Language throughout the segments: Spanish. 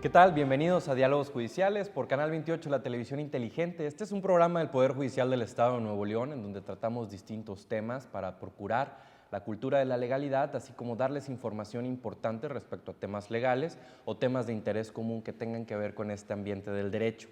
¿Qué tal? Bienvenidos a Diálogos Judiciales por Canal 28, la televisión inteligente. Este es un programa del Poder Judicial del Estado de Nuevo León en donde tratamos distintos temas para procurar la cultura de la legalidad, así como darles información importante respecto a temas legales o temas de interés común que tengan que ver con este ambiente del derecho.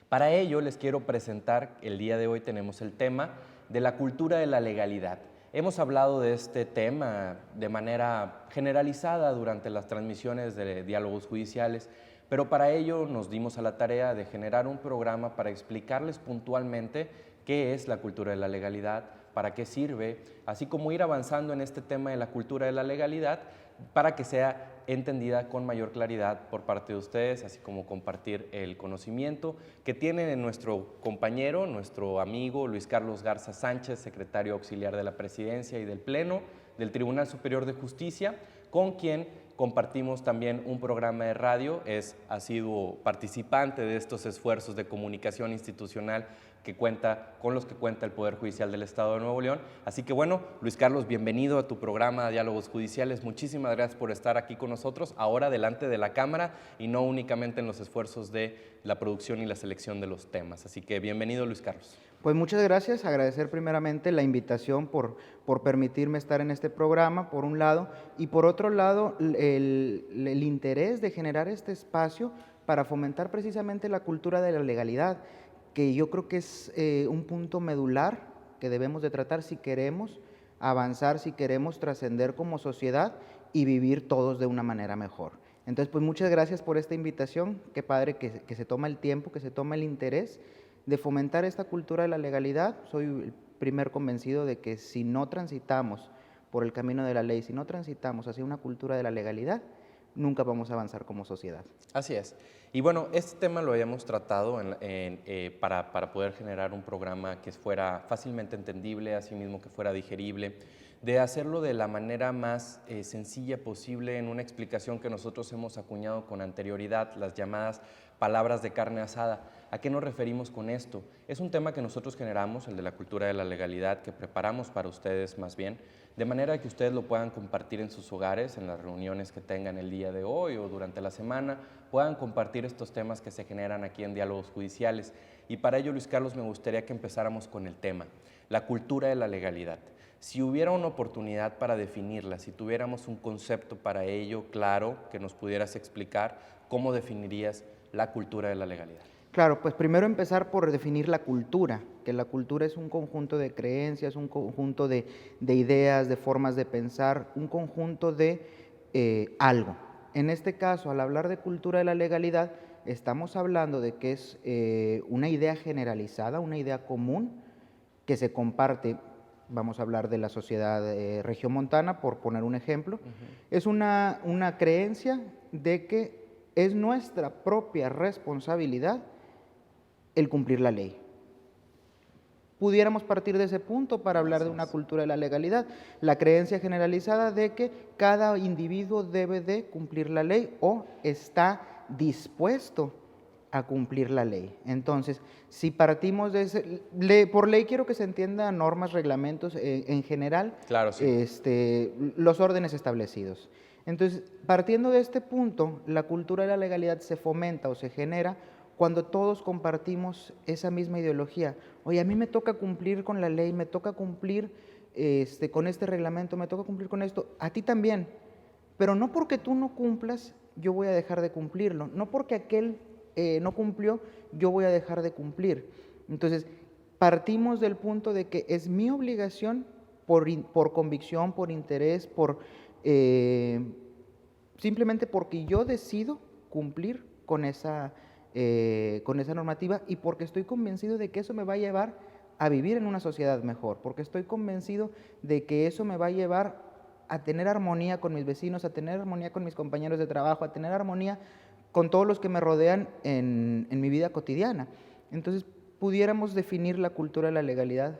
Para ello les quiero presentar, el día de hoy tenemos el tema de la cultura de la legalidad. Hemos hablado de este tema de manera generalizada durante las transmisiones de Diálogos Judiciales, pero para ello nos dimos a la tarea de generar un programa para explicarles puntualmente qué es la cultura de la legalidad, para qué sirve, así como ir avanzando en este tema de la cultura de la legalidad para que sea entendida con mayor claridad por parte de ustedes, así como compartir el conocimiento que tiene nuestro compañero, nuestro amigo Luis Carlos Garza Sánchez, secretario auxiliar de la Presidencia y del Pleno del Tribunal Superior de Justicia, con quien compartimos también un programa de radio, es asiduo participante de estos esfuerzos de comunicación institucional con los que cuenta el Poder Judicial del Estado de Nuevo León. Así que bueno, Luis Carlos, bienvenido a tu programa Diálogos Judiciales. Muchísimas gracias por estar aquí con nosotros, ahora delante de la cámara y no únicamente en los esfuerzos de la producción y la selección de los temas. Así que bienvenido, Luis Carlos. Pues muchas gracias, agradecer primeramente la invitación por permitirme estar en este programa, por un lado, y por otro lado, el interés de generar este espacio para fomentar precisamente la cultura de la legalidad, que yo creo que es un punto medular que debemos de tratar si queremos avanzar, si queremos trascender como sociedad y vivir todos de una manera mejor. Entonces, pues muchas gracias por esta invitación, qué padre que se toma el tiempo, que se toma el interés de fomentar esta cultura de la legalidad. Soy el primer convencido de que si no transitamos por el camino de la ley, si no transitamos hacia una cultura de la legalidad, nunca vamos a avanzar como sociedad. Así es. Y bueno, este tema lo habíamos tratado para poder generar un programa que fuera fácilmente entendible, así mismo que fuera digerible, de hacerlo de la manera más sencilla posible en una explicación que nosotros hemos acuñado con anterioridad, las llamadas palabras de carne asada. ¿A qué nos referimos con esto? Es un tema que nosotros generamos, el de la cultura de la legalidad, que preparamos para ustedes más bien, de manera que ustedes lo puedan compartir en sus hogares, en las reuniones que tengan el día de hoy o durante la semana, puedan compartir estos temas que se generan aquí en Diálogos Judiciales. Y para ello, Luis Carlos, me gustaría que empezáramos con el tema, la cultura de la legalidad. Si hubiera una oportunidad para definirla, si tuviéramos un concepto para ello claro que nos pudieras explicar, ¿cómo definirías la cultura de la legalidad? Claro, pues primero empezar por definir la cultura, que la cultura es un conjunto de creencias, un conjunto de ideas, de formas de pensar, un conjunto de algo. En este caso, al hablar de cultura de la legalidad, estamos hablando de que es una idea generalizada, una idea común que se comparte. Vamos a hablar de la sociedad regiomontana, por poner un ejemplo. Es una creencia de que es nuestra propia responsabilidad el cumplir la ley. Pudiéramos partir de ese punto para hablar de una cultura de la legalidad, la creencia generalizada de que cada individuo debe de cumplir la ley o está dispuesto a cumplir la ley. Entonces, si partimos de ese, por ley quiero que se entienda normas, reglamentos, en general, claro, sí. los órdenes establecidos. Entonces, partiendo de este punto, la cultura de la legalidad se fomenta o se genera cuando todos compartimos esa misma ideología. Oye, a mí me toca cumplir con la ley, me toca cumplir con este reglamento, me toca cumplir con esto, a ti también. Pero no porque tú no cumplas, yo voy a dejar de cumplirlo. No porque aquel no cumplió, yo voy a dejar de cumplir. Entonces, partimos del punto de que es mi obligación por convicción, por interés, simplemente porque yo decido cumplir con esa normativa y porque estoy convencido de que eso me va a llevar a vivir en una sociedad mejor, porque estoy convencido de que eso me va a llevar a tener armonía con mis vecinos, a tener armonía con mis compañeros de trabajo, a tener armonía con todos los que me rodean en mi vida cotidiana. Entonces, pudiéramos definir la cultura de la legalidad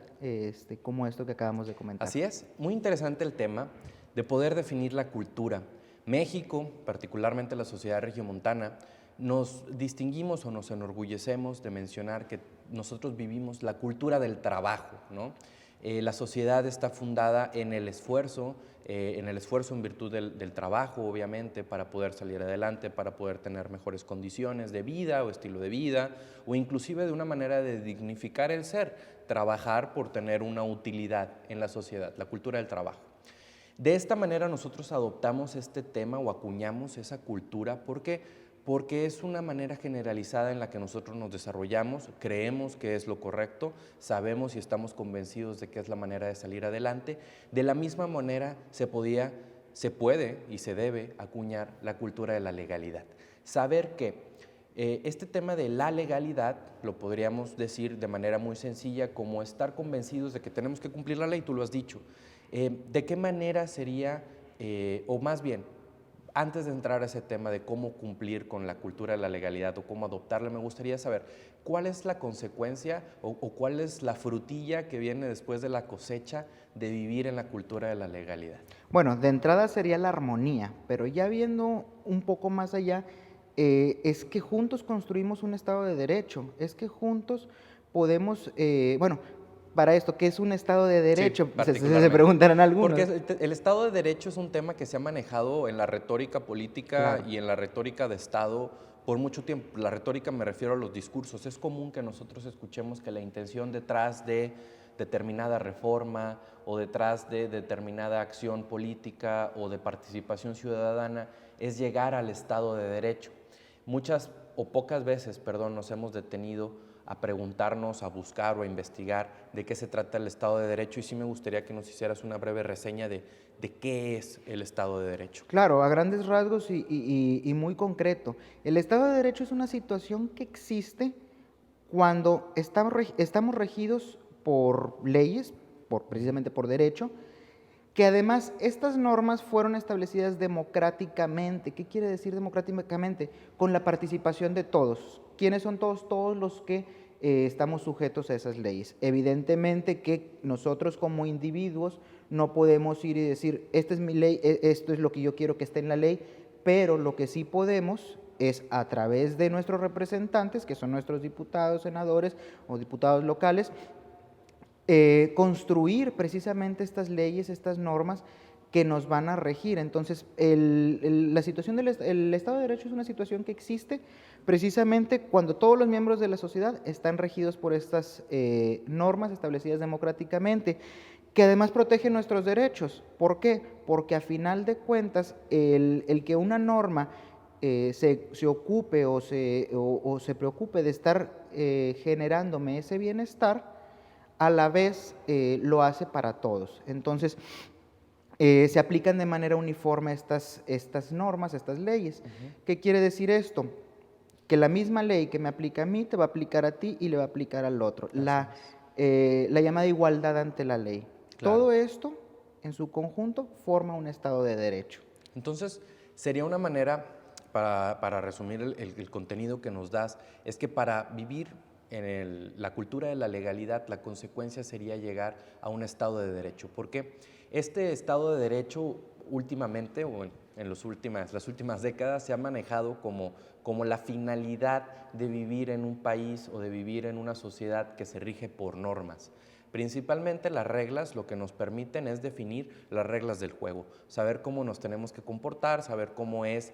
como esto que acabamos de comentar. Así es, muy interesante el tema de poder definir la cultura. México, particularmente la sociedad regiomontana, nos distinguimos o nos enorgullecemos de mencionar que nosotros vivimos la cultura del trabajo, ¿no? La sociedad está fundada en el esfuerzo en virtud del trabajo, obviamente, para poder salir adelante, para poder tener mejores condiciones de vida o estilo de vida, o inclusive de una manera de dignificar el ser, trabajar por tener una utilidad en la sociedad, la cultura del trabajo. De esta manera nosotros adoptamos este tema o acuñamos esa cultura porque es una manera generalizada en la que nosotros nos desarrollamos, creemos que es lo correcto, sabemos y estamos convencidos de que es la manera de salir adelante. De la misma manera se puede y se debe acuñar la cultura de la legalidad. Saber que este tema de la legalidad lo podríamos decir de manera muy sencilla como estar convencidos de que tenemos que cumplir la ley, tú lo has dicho. ¿De qué manera sería, o más bien, antes de entrar a ese tema de cómo cumplir con la cultura de la legalidad o cómo adoptarla, me gustaría saber cuál es la consecuencia o cuál es la frutilla que viene después de la cosecha de vivir en la cultura de la legalidad? Bueno, de entrada sería la armonía, pero ya viendo un poco más allá, es que juntos construimos un Estado de Derecho, es que juntos podemos, bueno, para esto, ¿qué es un Estado de Derecho? Sí, Se preguntarán algunos. Porque el Estado de Derecho es un tema que se ha manejado en la retórica política Claro. y en la retórica de Estado por mucho tiempo. La retórica me refiero a los discursos. Es común que nosotros escuchemos que la intención detrás de determinada reforma o detrás de determinada acción política o de participación ciudadana es llegar al Estado de Derecho. Muchas o pocas veces, perdón, nos hemos detenido a preguntarnos, a buscar o a investigar de qué se trata el Estado de Derecho, y sí me gustaría que nos hicieras una breve reseña de qué es el Estado de Derecho. Claro, a grandes rasgos y muy concreto. El Estado de Derecho es una situación que existe cuando estamos regidos por leyes, precisamente por derecho, que además estas normas fueron establecidas democráticamente. ¿Qué quiere decir democráticamente? Con la participación de todos. ¿Quiénes son todos? Todos los que estamos sujetos a esas leyes. Evidentemente que nosotros como individuos no podemos ir y decir, esta es mi ley, esto es lo que yo quiero que esté en la ley, pero lo que sí podemos es a través de nuestros representantes, que son nuestros diputados, senadores o diputados locales, construir precisamente estas leyes, estas normas que nos van a regir. Entonces, la situación del Estado de Derecho es una situación que existe precisamente cuando todos los miembros de la sociedad están regidos por estas normas establecidas democráticamente, que además protegen nuestros derechos. ¿Por qué? Porque a final de cuentas, el que una norma se ocupe o se preocupe de estar generándome ese bienestar, a la vez lo hace para todos. Entonces, se aplican de manera uniforme estas normas, estas leyes. ¿Qué quiere decir esto? Que la misma ley que me aplica a mí te va a aplicar a ti y le va a aplicar al otro. La llamada igualdad ante la ley. Claro. Todo esto, en su conjunto, forma un Estado de Derecho. Entonces, sería una manera, para resumir el contenido que nos das, es que para vivir en la cultura de la legalidad, la consecuencia sería llegar a un Estado de Derecho. Porque este Estado de Derecho últimamente, o en las últimas décadas, se ha manejado como la finalidad de vivir en un país o de vivir en una sociedad que se rige por normas. Principalmente las reglas lo que nos permiten es definir las reglas del juego, saber cómo nos tenemos que comportar, saber cuáles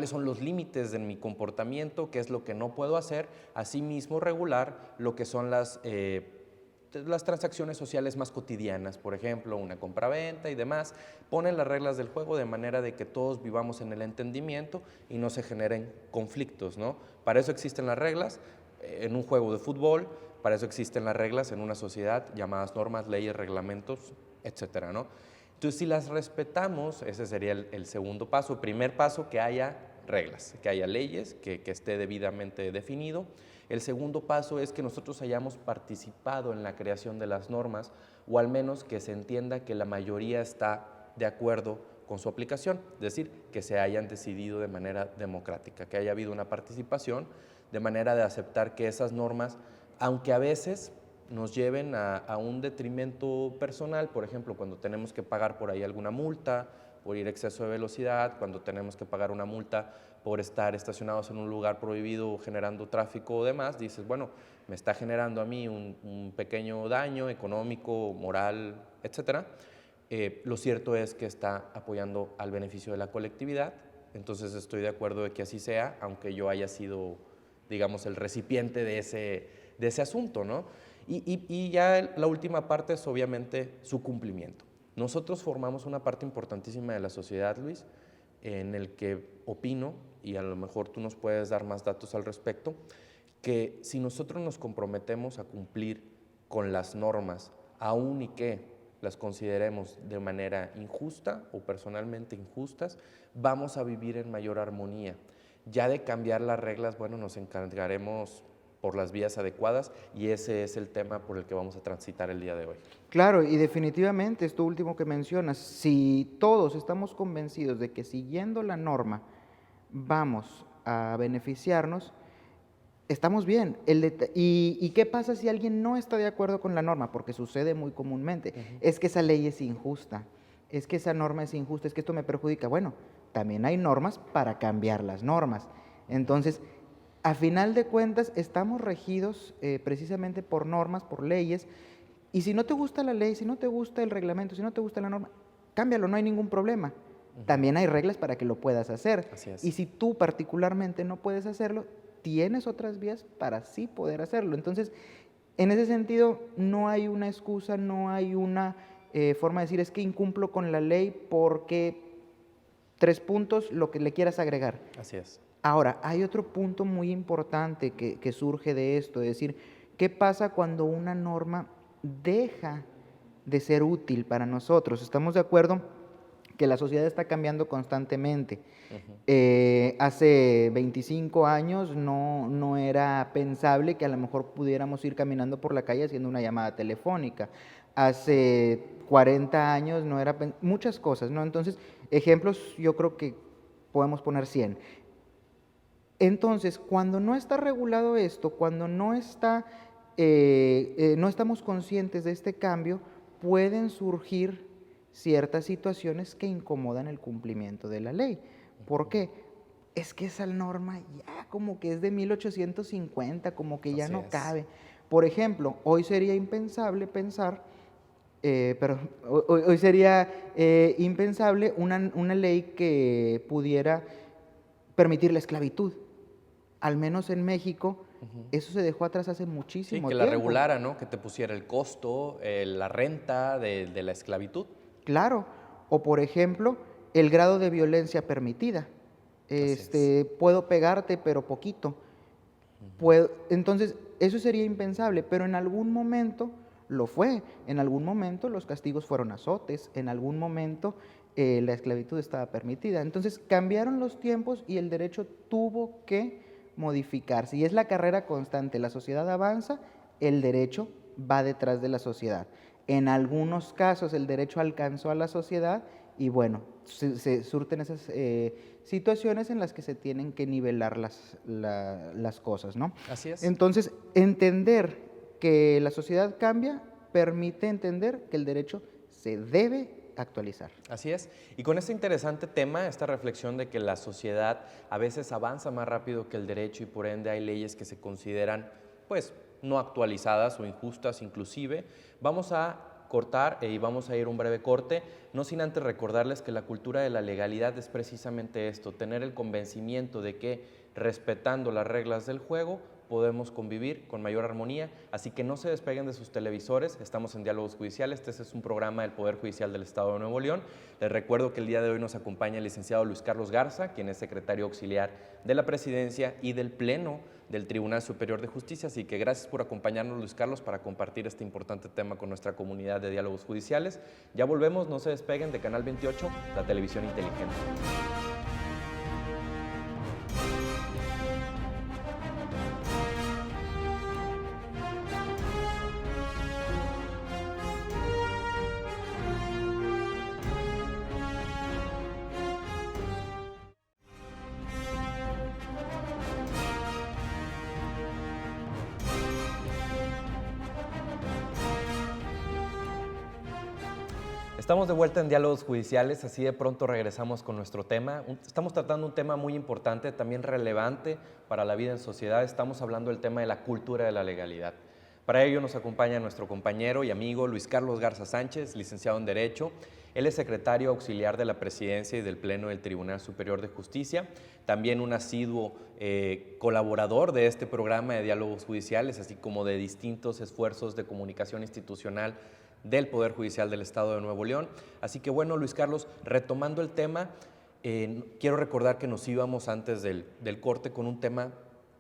son los límites de mi comportamiento, qué es lo que no puedo hacer, asimismo regular lo que son las transacciones sociales más cotidianas, por ejemplo, una compraventa y demás, ponen las reglas del juego de manera de que todos vivamos en el entendimiento y no se generen conflictos, ¿no? Para eso existen las reglas en un juego de fútbol. Para eso existen las reglas en una sociedad, llamadas normas, leyes, reglamentos, etcétera, ¿no? Entonces, si las respetamos, ese sería el segundo paso. El primer paso, que haya reglas, que haya leyes, que esté debidamente definido. El segundo paso es que nosotros hayamos participado en la creación de las normas, o al menos que se entienda que la mayoría está de acuerdo con su aplicación, es decir, que se hayan decidido de manera democrática, que haya habido una participación de manera de aceptar que esas normas, aunque a veces nos lleven a un detrimento personal, por ejemplo, cuando tenemos que pagar por ahí alguna multa, por ir exceso de velocidad, cuando tenemos que pagar una multa por estar estacionados en un lugar prohibido generando tráfico o demás, dices, bueno, me está generando a mí un pequeño daño económico, moral, etcétera. Lo cierto es que está apoyando al beneficio de la colectividad, entonces estoy de acuerdo de que así sea, aunque yo haya sido, digamos, el recipiente de ese asunto, ¿no? Y ya la última parte es obviamente su cumplimiento. Nosotros formamos una parte importantísima de la sociedad, Luis, en el que opino, y a lo mejor tú nos puedes dar más datos al respecto, que si nosotros nos comprometemos a cumplir con las normas, aun y que las consideremos de manera injusta o personalmente injustas, vamos a vivir en mayor armonía. Ya de cambiar las reglas, bueno, nos encargaremos por las vías adecuadas y ese es el tema por el que vamos a transitar el día de hoy. Claro, y definitivamente esto último que mencionas, si todos estamos convencidos de que siguiendo la norma vamos a beneficiarnos, estamos bien. ¿Y qué pasa si alguien no está de acuerdo con la norma? Porque sucede muy comúnmente. Es que esa ley es injusta, es que esa norma es injusta, es que esto me perjudica. Bueno, también hay normas para cambiar las normas. Entonces, a final de cuentas, estamos regidos precisamente por normas, por leyes, y si no te gusta la ley, si no te gusta el reglamento, si no te gusta la norma, cámbialo, no hay ningún problema. También hay reglas para que lo puedas hacer. Así es. Y si tú particularmente no puedes hacerlo, tienes otras vías para sí poder hacerlo. Entonces, en ese sentido, no hay una excusa, no hay una forma de decir, es que incumplo con la ley porque 3 puntos, lo que le quieras agregar. Así es. Ahora, hay otro punto muy importante que surge de esto, es decir, ¿qué pasa cuando una norma deja de ser útil para nosotros? Estamos de acuerdo que la sociedad está cambiando constantemente. Hace 25 años no era pensable que a lo mejor pudiéramos ir caminando por la calle haciendo una llamada telefónica. Hace 40 años no era muchas cosas, ¿no? Entonces, ejemplos yo creo que podemos poner 100. Entonces, cuando no está regulado esto, cuando no estamos conscientes de este cambio, pueden surgir ciertas situaciones que incomodan el cumplimiento de la ley. ¿Por qué? Es que esa norma ya como que es de 1850, como que ya Así no es. cabe. Por ejemplo, hoy sería impensable pensar, hoy sería impensable una ley que pudiera permitir la esclavitud. Al menos en México, eso se dejó atrás hace muchísimo Sí, que tiempo. la regulara, ¿no? Que te pusiera el costo, la renta de la esclavitud. Claro, o por ejemplo, el grado de violencia permitida. Puedo pegarte, pero poquito. Entonces, eso sería impensable, pero en algún momento lo fue. En algún momento los castigos fueron azotes, en algún momento la esclavitud estaba permitida. Entonces, cambiaron los tiempos y el derecho tuvo que modificarse. Y es la carrera constante. La sociedad avanza, el derecho va detrás de la sociedad. En algunos casos el derecho alcanzó a la sociedad y bueno, se surten esas situaciones en las que se tienen que nivelar las cosas, ¿no? Así es. Entonces, entender que la sociedad cambia permite entender que el derecho se debe actualizar. Así es. Y con este interesante tema, esta reflexión de que la sociedad a veces avanza más rápido que el derecho y por ende hay leyes que se consideran, pues, no actualizadas o injustas inclusive, vamos a cortar y vamos a ir a un breve corte, no sin antes recordarles que la cultura de la legalidad es precisamente esto, tener el convencimiento de que respetando las reglas del juego podemos convivir con mayor armonía, así que no se despeguen de sus televisores, estamos en Diálogos Judiciales, este es un programa del Poder Judicial del Estado de Nuevo León. Les recuerdo que el día de hoy nos acompaña el licenciado Luis Carlos Garza, quien es secretario auxiliar de la Presidencia y del Pleno del Tribunal Superior de Justicia, así que gracias por acompañarnos, Luis Carlos, para compartir este importante tema con nuestra comunidad de Diálogos Judiciales. Ya volvemos, no se despeguen de Canal 28, la televisión inteligente. Estamos de vuelta en Diálogos Judiciales, así de pronto regresamos con nuestro tema. Estamos tratando un tema muy importante, también relevante para la vida en sociedad. Estamos hablando del tema de la cultura de la legalidad. Para ello nos acompaña nuestro compañero y amigo Luis Carlos Garza Sánchez, licenciado en Derecho. Él es secretario auxiliar de la Presidencia y del Pleno del Tribunal Superior de Justicia, también un asiduo colaborador de este programa de Diálogos Judiciales, así como de distintos esfuerzos de comunicación institucional del Poder Judicial del Estado de Nuevo León. Así que bueno, Luis Carlos, retomando el tema, quiero recordar que nos íbamos antes del corte con un tema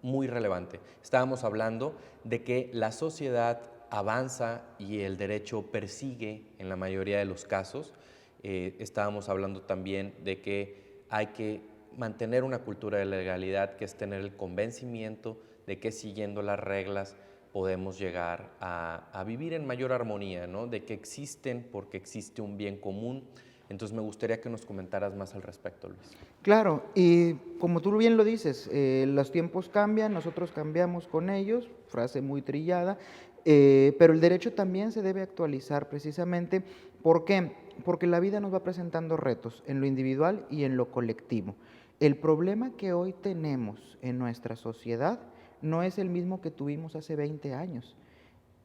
muy relevante. Estábamos hablando de que la sociedad avanza y el derecho persigue en la mayoría de los casos. Estábamos hablando también de que hay que mantener una cultura de legalidad, que es tener el convencimiento de que siguiendo las reglas podemos llegar a vivir en mayor armonía, ¿no? De que existen porque existe un bien común. Entonces me gustaría que nos comentaras más al respecto, Luis. Claro, y como tú bien lo dices, los tiempos cambian, nosotros cambiamos con ellos, frase muy trillada, pero el derecho también se debe actualizar precisamente. ¿Por qué? Porque la vida nos va presentando retos en lo individual y en lo colectivo. El problema que hoy tenemos en nuestra sociedad no es el mismo que tuvimos hace 20 años.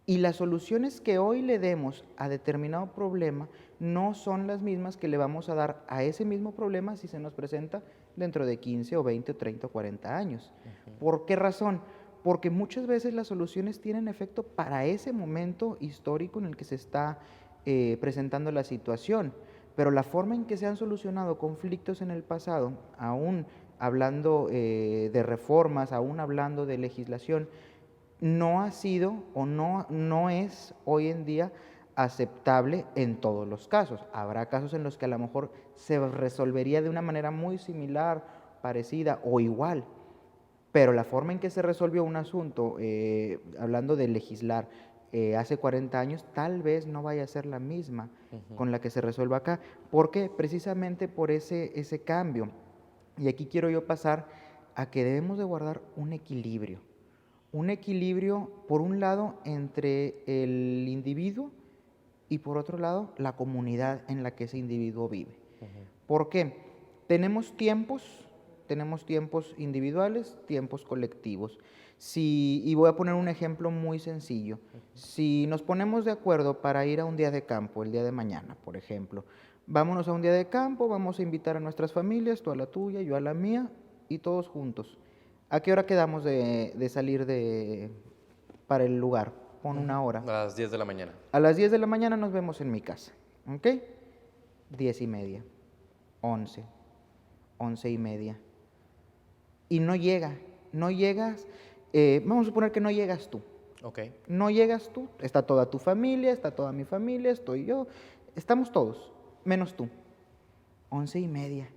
Y las soluciones que hoy le demos a determinado problema no son las mismas que le vamos a dar a ese mismo problema si se nos presenta dentro de 15 o 20 o 30 o 40 años. ¿Por qué razón? Porque muchas veces las soluciones tienen efecto para ese momento histórico en el que se está presentando la situación, pero la forma en que se han solucionado conflictos en el pasado, aún hablando de reformas, aún hablando de legislación, no ha sido o no es hoy en día aceptable en todos los casos. Habrá casos en los que a lo mejor se resolvería de una manera muy similar, parecida o igual, pero la forma en que se resolvió un asunto, hablando de legislar hace 40 años, tal vez no vaya a ser la misma con la que se resuelva acá. ¿Por qué? Precisamente por ese cambio. Y aquí quiero yo pasar a que debemos de guardar un equilibrio. Un equilibrio, por un lado, entre el individuo y por otro lado, la comunidad en la que ese individuo vive. ¿Por qué? Tenemos tiempos individuales, tiempos colectivos. Y voy a poner un ejemplo muy sencillo. Si nos ponemos de acuerdo para ir a un día de campo, el día de mañana, por ejemplo, vámonos a un día de campo, vamos a invitar a nuestras familias, tú a la tuya, yo a la mía, y todos juntos. ¿A qué hora quedamos de salir para el lugar? Pon una hora. A las 10 de la mañana. A las 10 de la mañana nos vemos en mi casa, ¿ok? 10:30, 11, 11:30. Y no llegas, vamos a suponer que no llegas tú. Okay. No llegas tú, está toda tu familia, está toda mi familia, estoy yo, estamos todos, menos tú. 11:30.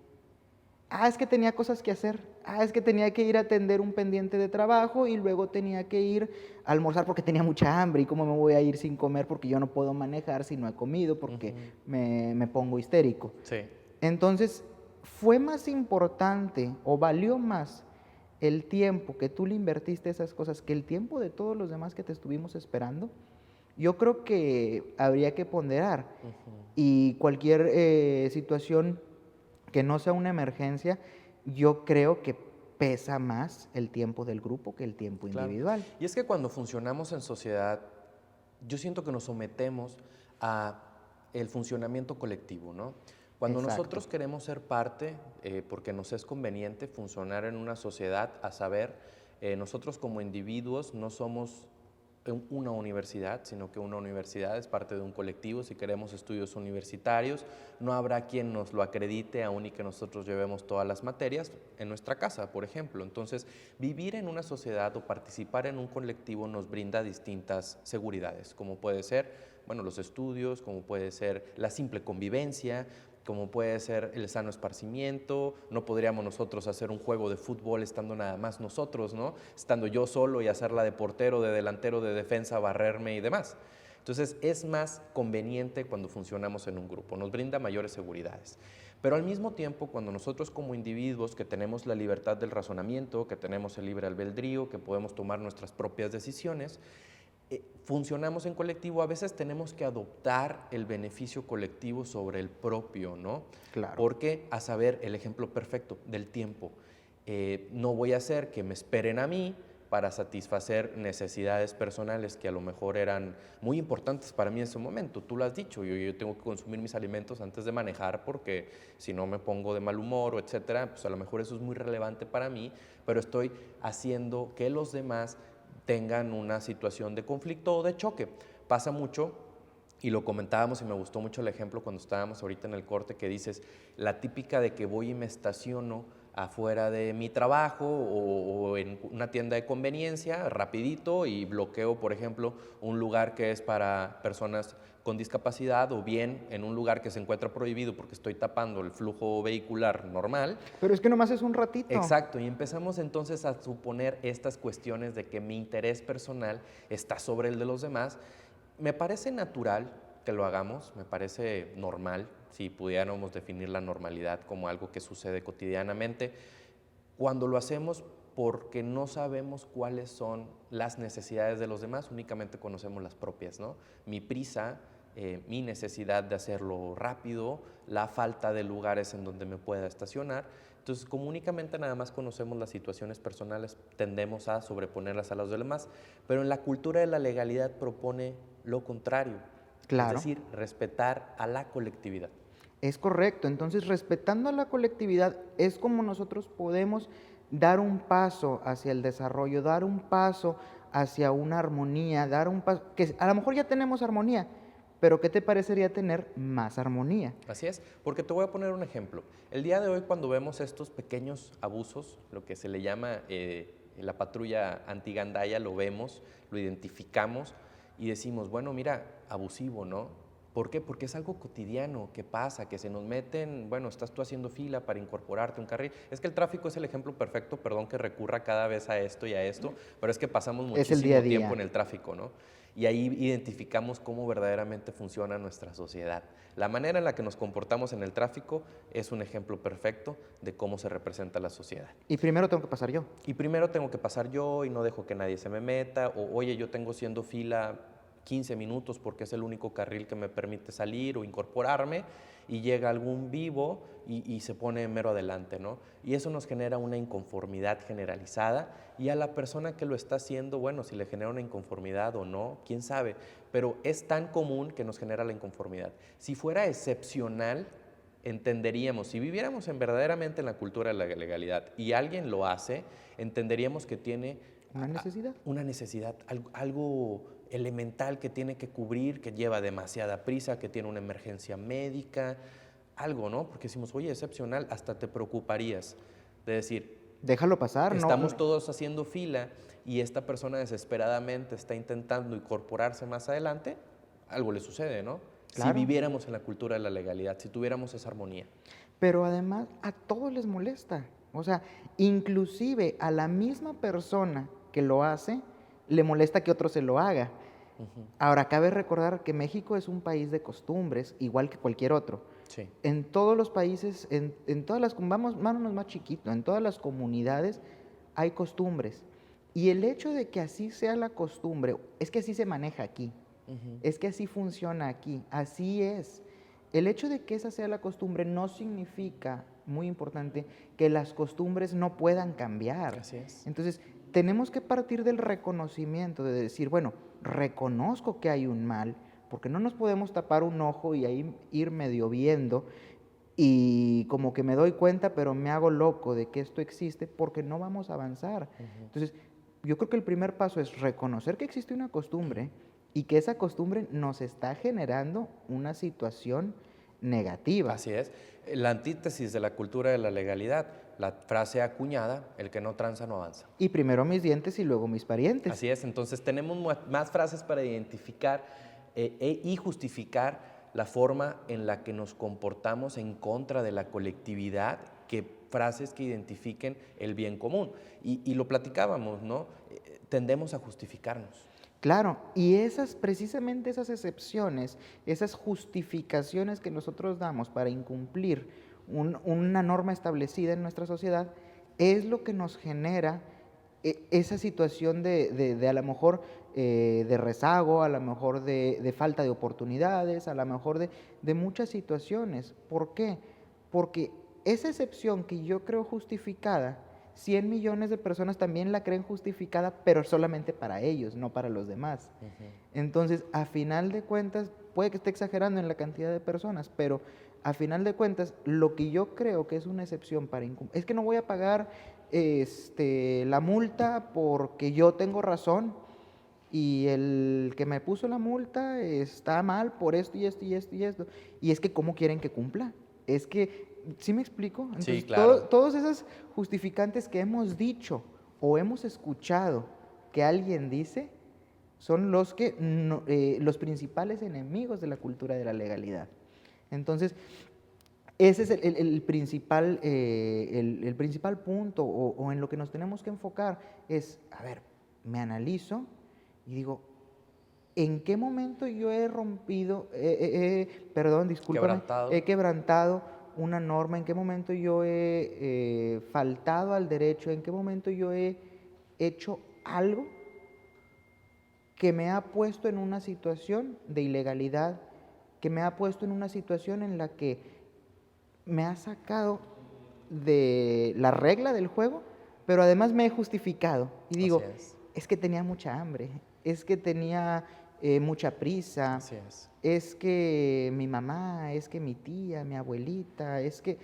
Es que tenía cosas que hacer. Es que tenía que ir a atender un pendiente de trabajo y luego tenía que ir a almorzar porque tenía mucha hambre. ¿Y cómo me voy a ir sin comer? Porque yo no puedo manejar si no he comido, porque me pongo histérico. Sí. Entonces, fue más importante o valió más el tiempo que tú le invertiste a esas cosas que el tiempo de todos los demás que te estuvimos esperando. Yo creo que habría que ponderar. Y cualquier situación que no sea una emergencia, yo creo que pesa más el tiempo del grupo que el tiempo individual. Y es que cuando funcionamos en sociedad, yo siento que nos sometemos a el funcionamiento colectivo, ¿no? Cuando nosotros queremos ser parte, porque nos es conveniente funcionar en una sociedad, a saber, nosotros como individuos no somos una universidad, sino que una universidad es parte de un colectivo. Si queremos estudios universitarios, no habrá quien nos lo acredite, aun y que nosotros llevemos todas las materias en nuestra casa, por ejemplo. Entonces, vivir en una sociedad o participar en un colectivo nos brinda distintas seguridades, como puede ser, bueno, los estudios, como puede ser la simple convivencia, como puede ser el sano esparcimiento. No podríamos nosotros hacer un juego de fútbol estando nada más nosotros, ¿no? Estando yo solo y hacerla de portero, de delantero, de defensa, barrerme y demás. Entonces es más conveniente cuando funcionamos en un grupo, nos brinda mayores seguridades. Pero al mismo tiempo, cuando nosotros como individuos que tenemos la libertad del razonamiento, que tenemos el libre albedrío, que podemos tomar nuestras propias decisiones, Funcionamos en colectivo, a veces tenemos que adoptar el beneficio colectivo sobre el propio, ¿no? Claro. Porque, a saber, el ejemplo perfecto del tiempo. No voy a hacer que me esperen a mí para satisfacer necesidades personales que a lo mejor eran muy importantes para mí en ese momento. Tú lo has dicho, yo tengo que consumir mis alimentos antes de manejar porque si no me pongo de mal humor o etcétera, pues a lo mejor eso es muy relevante para mí, pero estoy haciendo que los demás tengan una situación de conflicto o de choque. Pasa mucho, y lo comentábamos y me gustó mucho el ejemplo cuando estábamos ahorita en el corte, que dices, la típica de que voy y me estaciono afuera de mi trabajo o en una tienda de conveniencia, rapidito, y bloqueo, por ejemplo, un lugar que es para personas con discapacidad, o bien en un lugar que se encuentra prohibido porque estoy tapando el flujo vehicular normal. Pero es que nomás es un ratito. Exacto, y empezamos entonces a suponer estas cuestiones de que mi interés personal está sobre el de los demás. Me parece natural que lo hagamos, me parece normal, si pudiéramos definir la normalidad como algo que sucede cotidianamente, cuando lo hacemos porque no sabemos cuáles son las necesidades de los demás, únicamente conocemos las propias, ¿no? Mi prisa, mi necesidad de hacerlo rápido, la falta de lugares en donde me pueda estacionar. Entonces, como únicamente nada más conocemos las situaciones personales, tendemos a sobreponerlas a las demás, pero en la cultura de la legalidad propone lo contrario, Claro. es decir, respetar a la colectividad. Es correcto. Entonces, respetando a la colectividad, es como nosotros podemos dar un paso hacia el desarrollo, dar un paso hacia una armonía, dar un paso, que a lo mejor ya tenemos armonía, pero ¿qué te parecería tener más armonía? Así es, porque te voy a poner un ejemplo. El día de hoy, cuando vemos estos pequeños abusos, lo que se le llama la patrulla antigandaya, lo vemos, lo identificamos y decimos, bueno, mira, abusivo, ¿no? ¿Por qué? Porque es algo cotidiano que pasa, que se nos meten, bueno, estás tú haciendo fila para incorporarte a un carril. Es que el tráfico es el ejemplo perfecto, perdón que recurra cada vez a esto y a esto, pero es que pasamos Es el día a muchísimo día. tiempo en el tráfico, ¿no? Y ahí identificamos cómo verdaderamente funciona nuestra sociedad. La manera en la que nos comportamos en el tráfico es un ejemplo perfecto de cómo se representa la sociedad. Y primero tengo que pasar yo. Y primero tengo que pasar yo y no dejo que nadie se me meta, o oye, yo tengo siendo fila 15 minutos porque es el único carril que me permite salir o incorporarme, y llega algún vivo y se pone mero adelante, ¿no? Y eso nos genera una inconformidad generalizada, y a la persona que lo está haciendo, bueno, si le genera una inconformidad o no, quién sabe, pero es tan común que nos genera la inconformidad. Si fuera excepcional, entenderíamos, si viviéramos verdaderamente en la cultura de la legalidad y alguien lo hace, entenderíamos que tiene Una necesidad. algo elemental que tiene que cubrir, que lleva demasiada prisa, que tiene una emergencia médica, algo, ¿no? Porque decimos, oye, excepcional, hasta te preocuparías de decir, Déjalo pasar, ¿no? estamos todos haciendo fila y esta persona desesperadamente está intentando incorporarse más adelante, algo le sucede, ¿no? Claro. Si viviéramos en la cultura de la legalidad, si tuviéramos esa armonía. Pero además a todos les molesta. O sea, inclusive a la misma persona que lo hace, le molesta que otro se lo haga. Ahora, cabe recordar que México es un país de costumbres, igual que cualquier otro. Sí. En todos los países, en todas las, vámonos más chiquito, en todas las comunidades hay costumbres. Y el hecho de que así sea la costumbre, es que así se maneja aquí, es que así funciona aquí, así es. El hecho de que esa sea la costumbre no significa, muy importante, que las costumbres no puedan cambiar. Así es. Entonces, tenemos que partir del reconocimiento, de decir, bueno, reconozco que hay un mal, porque no nos podemos tapar un ojo y ahí ir medio viendo y como que me doy cuenta, pero me hago loco de que esto existe porque no vamos a avanzar. Entonces, yo creo que el primer paso es reconocer que existe una costumbre y que esa costumbre nos está generando una situación negativa. Así es. La antítesis de la cultura de la legalidad, la frase acuñada, el que no tranza no avanza. Y primero mis dientes y luego mis parientes. Así es, entonces tenemos más frases para identificar y justificar la forma en la que nos comportamos en contra de la colectividad que frases que identifiquen el bien común. Y lo platicábamos, ¿no? Tendemos a justificarnos. Claro, y precisamente esas excepciones, esas justificaciones que nosotros damos para incumplir una norma establecida en nuestra sociedad, es lo que nos genera esa situación de a lo mejor de rezago, a lo mejor de falta de oportunidades, a lo mejor de muchas situaciones. ¿Por qué? Porque esa excepción que yo creo justificada, 100 millones de personas también la creen justificada, pero solamente para ellos, no para los demás. Entonces, a final de cuentas, puede que esté exagerando en la cantidad de personas, pero a final de cuentas, lo que yo creo que es una excepción para es que no voy a pagar la multa porque yo tengo razón y el que me puso la multa está mal por esto y esto y esto y esto. Y es que, ¿cómo quieren que cumpla? Es que, ¿sí me explico? Entonces, Sí, claro. todos esos justificantes que hemos dicho o hemos escuchado que alguien dice son los que los principales enemigos de la cultura de la legalidad. Entonces, ese es el principal, el principal punto o en lo que nos tenemos que enfocar es, a ver, me analizo y digo, ¿en qué momento yo he rompido, perdón, discúlpame, Quebrantado. he quebrantado una norma? ¿En qué momento yo he faltado al derecho? ¿En qué momento yo he hecho algo que me ha puesto en una situación de ilegalidad, que me ha puesto en una situación en la que me ha sacado de la regla del juego, pero además me he justificado y Así digo, es. es que tenía mucha hambre, es que tenía mucha prisa, Así es. es que mi mamá, es que mi tía, mi abuelita, es que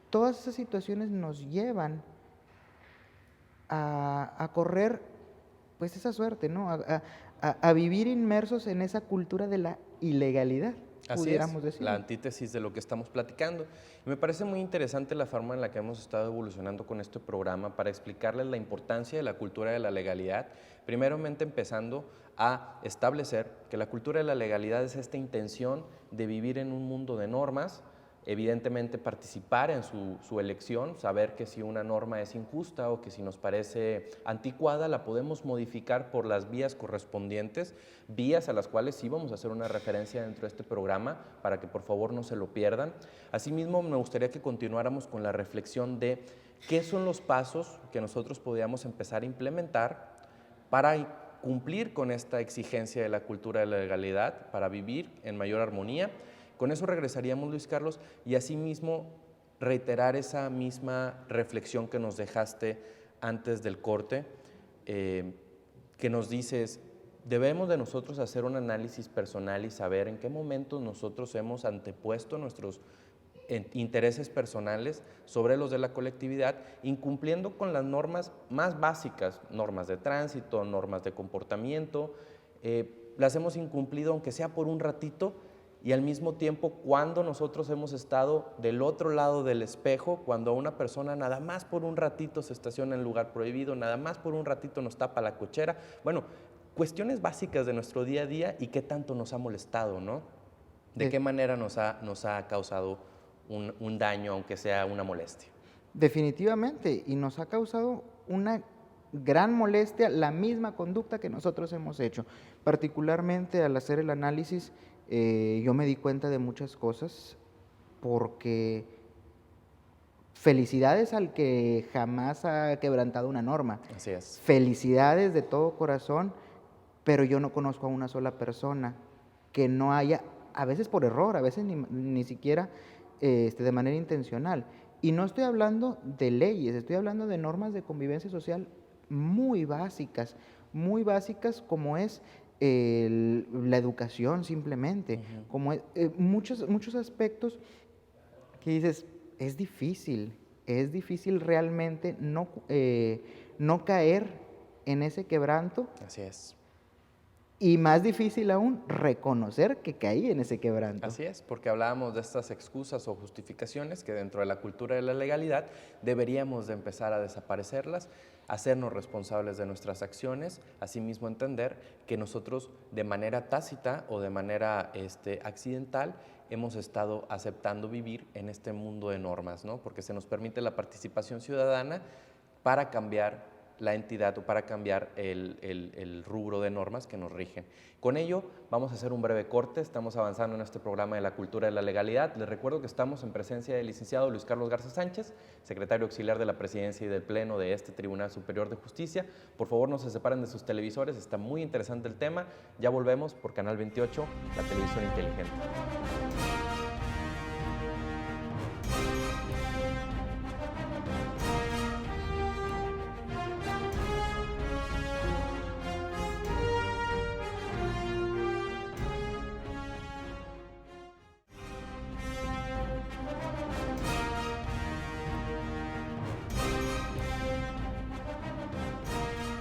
todas esas situaciones nos llevan a correr pues esa suerte, ¿no? A vivir inmersos en esa cultura de la ilegalidad, Así es, pudiéramos la decirlo. antítesis de lo que estamos platicando. Y me parece muy interesante la forma en la que hemos estado evolucionando con este programa para explicarles la importancia de la cultura de la legalidad, primeramente empezando a establecer que la cultura de la legalidad es esta intención de vivir en un mundo de normas, evidentemente participar en su elección, saber que si una norma es injusta o que si nos parece anticuada, la podemos modificar por las vías correspondientes, vías a las cuales sí vamos a hacer una referencia dentro de este programa para que por favor no se lo pierdan. Asimismo, me gustaría que continuáramos con la reflexión de qué son los pasos que nosotros podríamos empezar a implementar para cumplir con esta exigencia de la cultura de la legalidad, para vivir en mayor armonía. Con eso regresaríamos, Luis Carlos, y asimismo reiterar esa misma reflexión que nos dejaste antes del corte, que nos dices, debemos de nosotros hacer un análisis personal y saber en qué momento nosotros hemos antepuesto nuestros intereses personales sobre los de la colectividad, incumpliendo con las normas más básicas, normas de tránsito, normas de comportamiento, las hemos incumplido aunque sea por un ratito, y al mismo tiempo cuando nosotros hemos estado del otro lado del espejo, cuando a una persona nada más por un ratito se estaciona en lugar prohibido, nada más por un ratito nos tapa la cochera, bueno, cuestiones básicas de nuestro día a día y qué tanto nos ha molestado, ¿no? ¿De qué manera nos ha causado un daño, aunque sea una molestia? Definitivamente, y nos ha causado una gran molestia la misma conducta que nosotros hemos hecho. Particularmente al hacer el análisis, yo me di cuenta de muchas cosas porque felicidades al que jamás ha quebrantado una norma. Así es. Felicidades de todo corazón, pero yo no conozco a una sola persona que no haya, a veces por error, a veces ni siquiera de manera intencional. Y no estoy hablando de leyes, estoy hablando de normas de convivencia social muy básicas como es la educación simplemente, como muchos aspectos que dices, es difícil realmente no caer en ese quebranto. Así es. Y más difícil aún, reconocer que caí en ese quebranto. Así es, porque hablábamos de estas excusas o justificaciones que dentro de la cultura de la legalidad deberíamos de empezar a desaparecerlas, hacernos responsables de nuestras acciones, asimismo entender que nosotros de manera tácita o de manera accidental hemos estado aceptando vivir en este mundo de normas, ¿no? Porque se nos permite la participación ciudadana para cambiar la entidad o para cambiar el rubro de normas que nos rigen. Con ello, vamos a hacer un breve corte. Estamos avanzando en este programa de la cultura de la legalidad. Les recuerdo que estamos en presencia del licenciado Luis Carlos Garza Sánchez, secretario auxiliar de la Presidencia y del Pleno de este Tribunal Superior de Justicia. Por favor, no se separen de sus televisores, está muy interesante el tema. Ya volvemos por Canal 28, la televisión inteligente.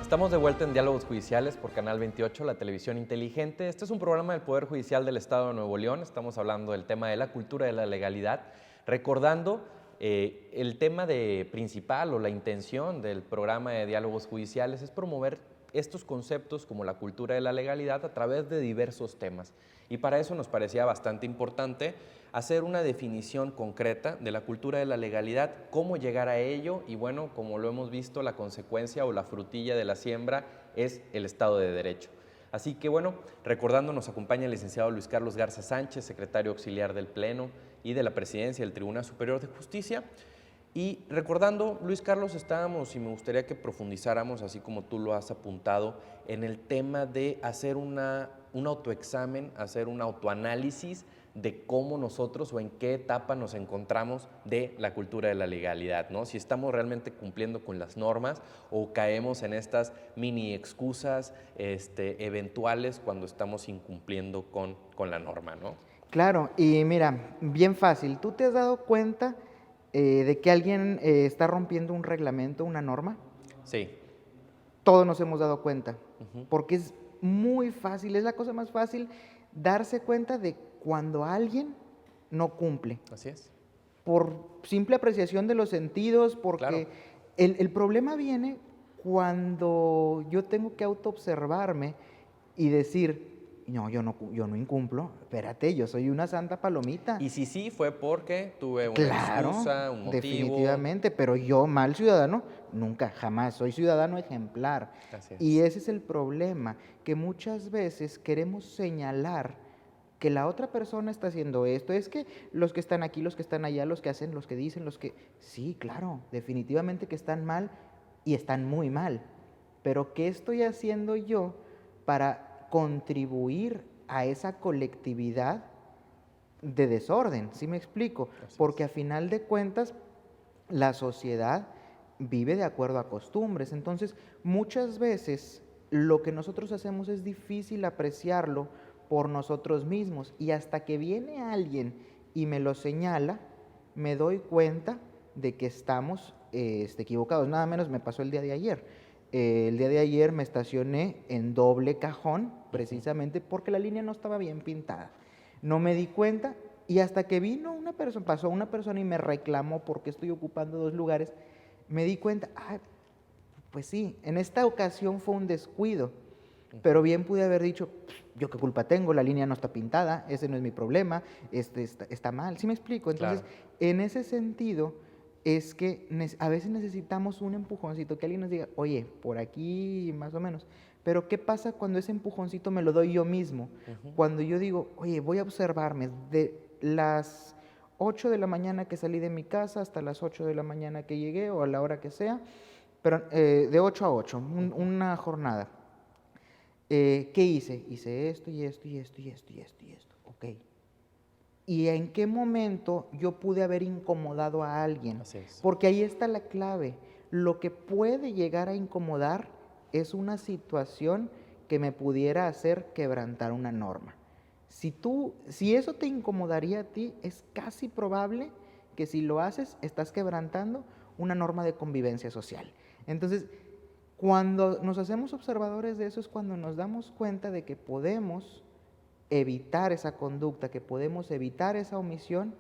Estamos de vuelta en Diálogos Judiciales por Canal 28, la televisión inteligente. Este es un programa del Poder Judicial del Estado de Nuevo León. Estamos hablando del tema de la cultura de la legalidad, recordando el tema principal o la intención del programa de Diálogos Judiciales es promover estos conceptos como la cultura de la legalidad a través de diversos temas. Y para eso nos parecía bastante importante hacer una definición concreta de la cultura de la legalidad, cómo llegar a ello y bueno, como lo hemos visto, la consecuencia o la frutilla de la siembra es el Estado de Derecho. Así que bueno, recordando nos acompaña el licenciado Luis Carlos Garza Sánchez, secretario auxiliar del Pleno y de la Presidencia del Tribunal Superior de Justicia. Y recordando, Luis Carlos, estábamos y me gustaría que profundizáramos, así como tú lo has apuntado, en el tema de hacer un autoexamen, hacer un autoanálisis de cómo nosotros o en qué etapa nos encontramos de la cultura de la legalidad, ¿no? Si estamos realmente cumpliendo con las normas o caemos en estas mini excusas eventuales cuando estamos incumpliendo con la norma, ¿no? Claro, y mira, bien fácil, ¿tú te has dado cuenta de que alguien está rompiendo un reglamento, una norma? Sí. Todos nos hemos dado cuenta, porque es muy fácil, es la cosa más fácil darse cuenta de cuando alguien no cumple. Así es. Por simple apreciación de los sentidos, porque claro. el problema viene cuando yo tengo que autoobservarme y decir, no, yo no incumplo, espérate, yo soy una santa palomita. Y si sí, fue porque tuve una Claro, excusa, un motivo. definitivamente, pero yo, mal ciudadano, nunca, jamás, soy ciudadano ejemplar. Así es. Y ese es el problema, que muchas veces queremos señalar que la otra persona está haciendo esto. Es que los que están aquí, los que están allá, los que hacen, los que dicen, los que... Sí, claro, definitivamente que están mal y están muy mal. Pero ¿qué estoy haciendo yo para contribuir a esa colectividad de desorden? ¿Sí me explico? Porque a final de cuentas la sociedad vive de acuerdo a costumbres. Entonces, muchas veces lo que nosotros hacemos es difícil apreciarlo por nosotros mismos y hasta que viene alguien y me lo señala, me doy cuenta de que estamos equivocados. Nada menos me pasó el día de ayer. El día de ayer me estacioné en doble cajón precisamente porque la línea no estaba bien pintada. No me di cuenta y hasta que vino una persona, pasó una persona y me reclamó porque estoy ocupando dos lugares, me di cuenta, pues sí, en esta ocasión fue un descuido, pero bien pude haber dicho, yo qué culpa tengo, la línea no está pintada, ese no es mi problema, está mal, ¿sí me explico? Entonces, claro, en ese sentido es que a veces necesitamos un empujoncito, que alguien nos diga, oye, por aquí más o menos, pero ¿qué pasa cuando ese empujoncito me lo doy yo mismo? Cuando yo digo, oye, voy a observarme de las 8 de la mañana que salí de mi casa hasta las 8 de la mañana que llegué o a la hora que sea, pero de 8 a 8, una jornada. ¿Qué hice? Hice esto y esto y esto y esto y esto y esto, ok. ¿Y en qué momento yo pude haber incomodado a alguien? Así es. Porque ahí está la clave. Lo que puede llegar a incomodar es una situación que me pudiera hacer quebrantar una norma. Si eso te incomodaría a ti, es casi probable que si lo haces, estás quebrantando una norma de convivencia social. Entonces, cuando nos hacemos observadores de eso es cuando nos damos cuenta de que podemos evitar esa conducta, que podemos evitar esa omisión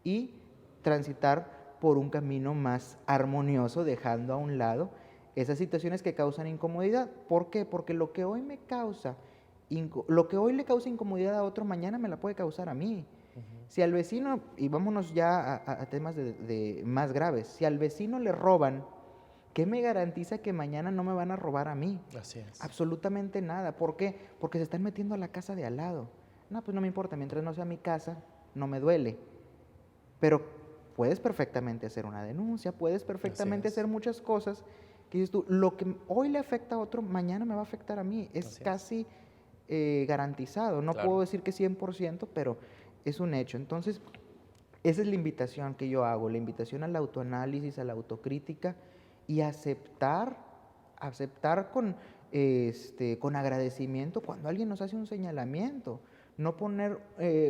y transitar por un camino más armonioso, dejando a un lado esas situaciones que causan incomodidad. ¿Por qué? Porque lo que hoy le causa incomodidad a otro, mañana me la puede causar a mí. Si al vecino, y vámonos ya a temas de más graves, si al vecino le roban ¿Qué me garantiza que mañana no me van a robar a mí? Así es. Absolutamente nada. ¿Por qué? Porque se están metiendo a la casa de al lado. No, pues no me importa, mientras no sea mi casa, no me duele. Pero puedes perfectamente hacer una denuncia, puedes perfectamente hacer muchas cosas que dices tú, lo que hoy le afecta a otro, mañana me va a afectar a mí. Es casi garantizado. No puedo decir que 100%, pero es un hecho. Entonces, esa es la invitación que yo hago, la invitación al autoanálisis, a la autocrítica y aceptar con agradecimiento cuando alguien nos hace un señalamiento. No poner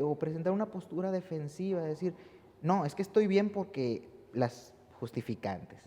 o presentar una postura defensiva, decir, no, es que estoy bien porque las justificantes.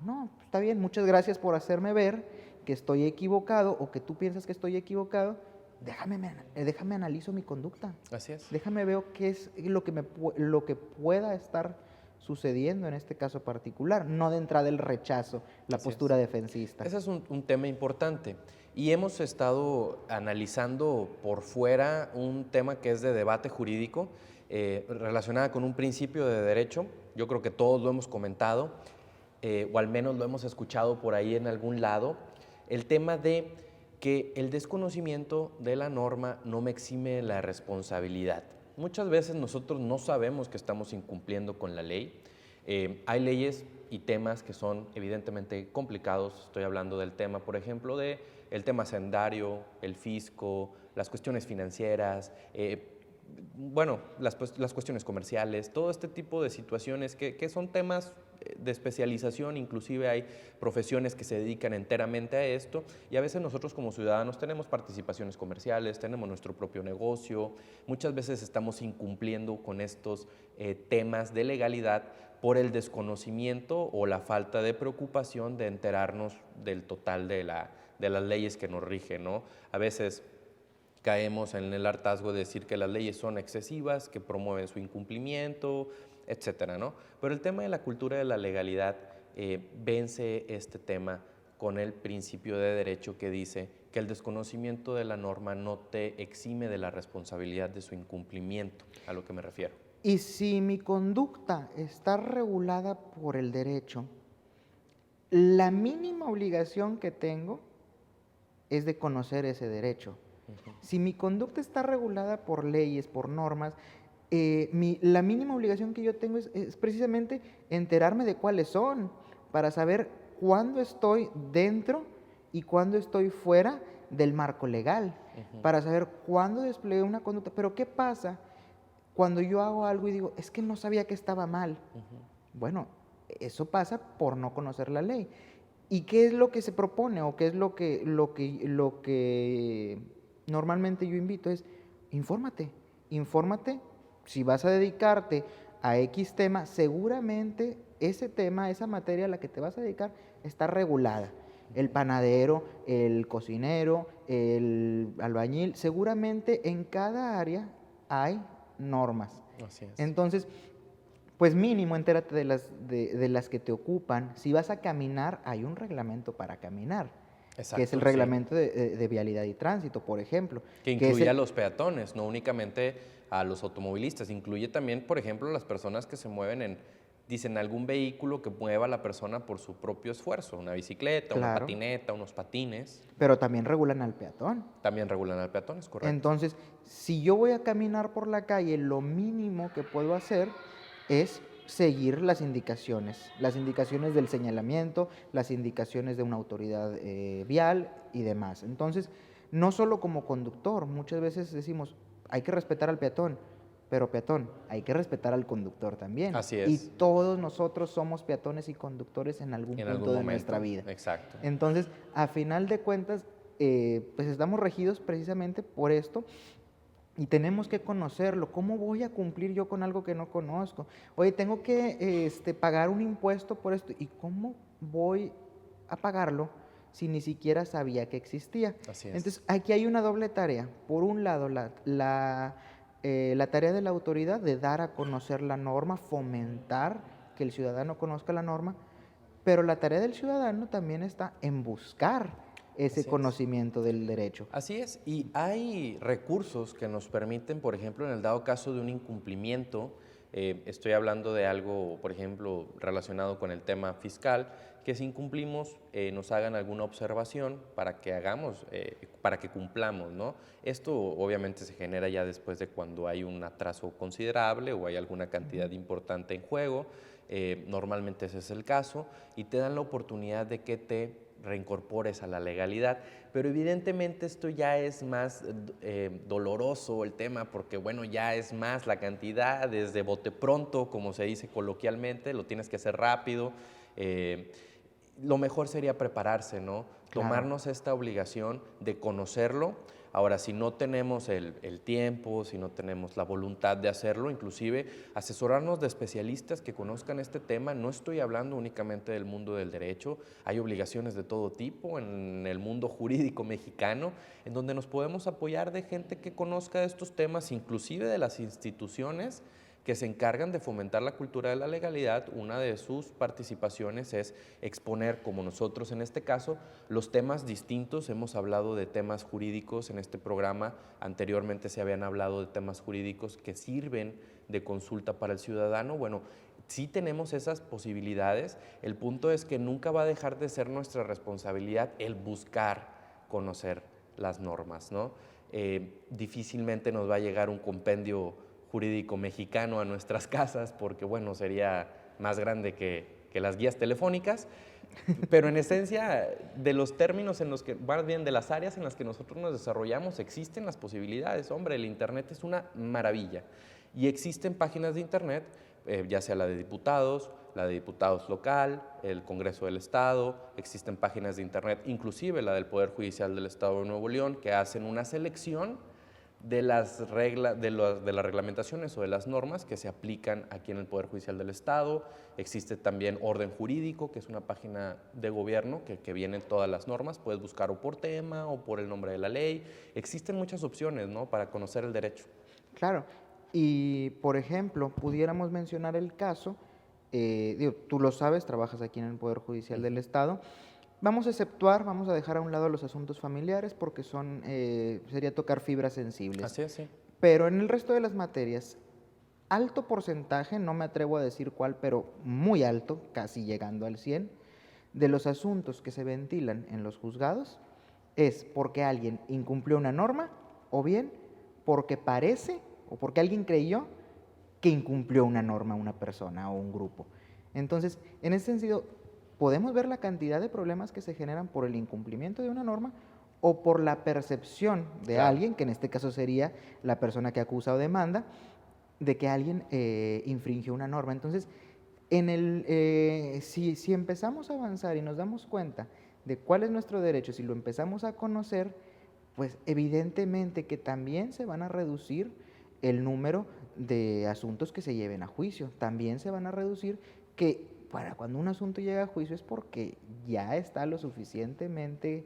No, está bien, muchas gracias por hacerme ver que estoy equivocado o que tú piensas que estoy equivocado. Déjame analizo mi conducta. Así es. Déjame veo qué es lo que pueda estar sucediendo en este caso particular, no de entrada el rechazo, la postura defensista. Ese es un tema importante y hemos estado analizando por fuera un tema que es de debate jurídico relacionada con un principio de derecho. Yo creo que todos lo hemos comentado o al menos lo hemos escuchado por ahí en algún lado, el tema de que el desconocimiento de la norma no me exime de la responsabilidad. Muchas veces nosotros no sabemos que estamos incumpliendo con la ley. Hay leyes y temas que son evidentemente complicados. Estoy hablando del tema, por ejemplo, del tema hacendario, el fisco, las cuestiones financieras, bueno, las cuestiones comerciales, todo este tipo de situaciones que son temas de especialización, inclusive hay profesiones que se dedican enteramente a esto y a veces nosotros como ciudadanos tenemos participaciones comerciales, tenemos nuestro propio negocio, muchas veces estamos incumpliendo con estos temas de legalidad por el desconocimiento o la falta de preocupación de enterarnos del total de las leyes que nos rigen, ¿no? A veces caemos en el hartazgo de decir que las leyes son excesivas, que promueven su incumplimiento, etcétera, ¿no? Pero el tema de la cultura de la legalidad vence este tema con el principio de derecho que dice que el desconocimiento de la norma no te exime de la responsabilidad de su incumplimiento, a lo que me refiero. Y si mi conducta está regulada por el derecho, la mínima obligación que tengo es de conocer ese derecho. Si mi conducta está regulada por leyes, por normas, la mínima obligación que yo tengo es precisamente enterarme de cuáles son, para saber cuándo estoy dentro y cuándo estoy fuera del marco legal, para saber cuándo desplegué una conducta. Pero ¿qué pasa cuando yo hago algo y digo, es que no sabía que estaba mal? Bueno, eso pasa por no conocer la ley. ¿Y qué es lo que se propone o qué es lo que normalmente yo invito? Es infórmate. Si vas a dedicarte a X tema, seguramente ese tema, esa materia a la que te vas a dedicar está regulada. El panadero, el cocinero, el albañil, seguramente en cada área hay normas. Así es. Entonces, pues mínimo entérate de las que te ocupan. Si vas a caminar, hay un reglamento para caminar. Exacto, que es el reglamento de vialidad y tránsito, por ejemplo. Que incluye a los peatones, no únicamente a los automovilistas, incluye también, por ejemplo, las personas que se mueven dicen algún vehículo que mueva a la persona por su propio esfuerzo, una bicicleta, una patineta, unos patines. Pero también regulan al peatón. También regulan al peatón, es correcto. Entonces, si yo voy a caminar por la calle, lo mínimo que puedo hacer es seguir las indicaciones del señalamiento, las indicaciones de una autoridad vial y demás. Entonces, no solo como conductor, muchas veces decimos, hay que respetar al peatón, pero peatón, hay que respetar al conductor también. Así es. Y todos nosotros somos peatones y conductores en algún punto de nuestra vida. Exacto. Entonces, a final de cuentas, pues estamos regidos precisamente por esto. Y tenemos que conocerlo. ¿Cómo voy a cumplir yo con algo que no conozco? Oye, tengo que pagar un impuesto por esto. ¿Y cómo voy a pagarlo si ni siquiera sabía que existía? Así es. Entonces, aquí hay una doble tarea. Por un lado, la tarea de la autoridad de dar a conocer la norma, fomentar que el ciudadano conozca la norma, pero la tarea del ciudadano también está en buscar ese conocimiento del derecho. Así es, y hay recursos que nos permiten, por ejemplo, en el dado caso de un incumplimiento, Estoy hablando de algo, por ejemplo, relacionado con el tema fiscal, que si incumplimos nos hagan alguna observación para que hagamos, para que cumplamos, ¿no? Esto obviamente se genera ya después de cuando hay un atraso considerable o hay alguna cantidad importante en juego. Normalmente ese es el caso y te dan la oportunidad de que te reincorpores a la legalidad, pero evidentemente esto ya es más doloroso el tema porque bueno, ya es más la cantidad, desde bote pronto, como se dice coloquialmente, lo tienes que hacer rápido. Lo mejor sería prepararse, ¿no? Claro. Tomarnos esta obligación de conocerlo. Ahora, si no tenemos el tiempo, si no tenemos la voluntad de hacerlo, inclusive asesorarnos de especialistas que conozcan este tema. No estoy hablando únicamente del mundo del derecho, hay obligaciones de todo tipo en el mundo jurídico mexicano, en donde nos podemos apoyar de gente que conozca estos temas, inclusive de las instituciones que se encargan de fomentar la cultura de la legalidad. Una de sus participaciones es exponer, como nosotros en este caso, los temas distintos. Hemos hablado de temas jurídicos en este programa, anteriormente se habían hablado de temas jurídicos que sirven de consulta para el ciudadano. Bueno, sí tenemos esas posibilidades, el punto es que nunca va a dejar de ser nuestra responsabilidad el buscar conocer las normas, ¿no? Difícilmente nos va a llegar un compendio jurídico mexicano a nuestras casas, porque bueno, sería más grande que las guías telefónicas, pero en esencia de los términos en los que, más bien de las áreas en las que nosotros nos desarrollamos, existen las posibilidades. Hombre, el internet es una maravilla y existen páginas de internet, ya sea la de diputados local, el Congreso del Estado, existen páginas de internet, inclusive la del Poder Judicial del Estado de Nuevo León, que hacen una selección de las reglas, de las reglamentaciones o de las normas que se aplican aquí en el Poder Judicial del Estado. Existe también Orden Jurídico, que es una página de gobierno que vienen todas las normas. Puedes buscar o por tema o por el nombre de la ley. Existen muchas opciones, ¿no?, para conocer el derecho. Claro, y por ejemplo, pudiéramos mencionar el caso, digo, tú lo sabes, trabajas aquí en el Poder Judicial del Estado. Vamos a exceptuar, vamos a dejar a un lado los asuntos familiares porque son, sería tocar fibras sensibles. Así es, sí. Pero en el resto de las materias, alto porcentaje, no me atrevo a decir cuál, pero muy alto, casi llegando al 100, de los asuntos que se ventilan en los juzgados es porque alguien incumplió una norma o bien porque parece o porque alguien creyó que incumplió una norma una persona o un grupo. Entonces, en ese sentido, podemos ver la cantidad de problemas que se generan por el incumplimiento de una norma o por la percepción de Claro. alguien, que en este caso sería la persona que acusa o demanda, de que alguien infringió una norma. Entonces, si empezamos a avanzar y nos damos cuenta de cuál es nuestro derecho, si lo empezamos a conocer, pues evidentemente que también se van a reducir el número de asuntos que se lleven a juicio. También se van a reducir que para cuando un asunto llega a juicio es porque ya está lo suficientemente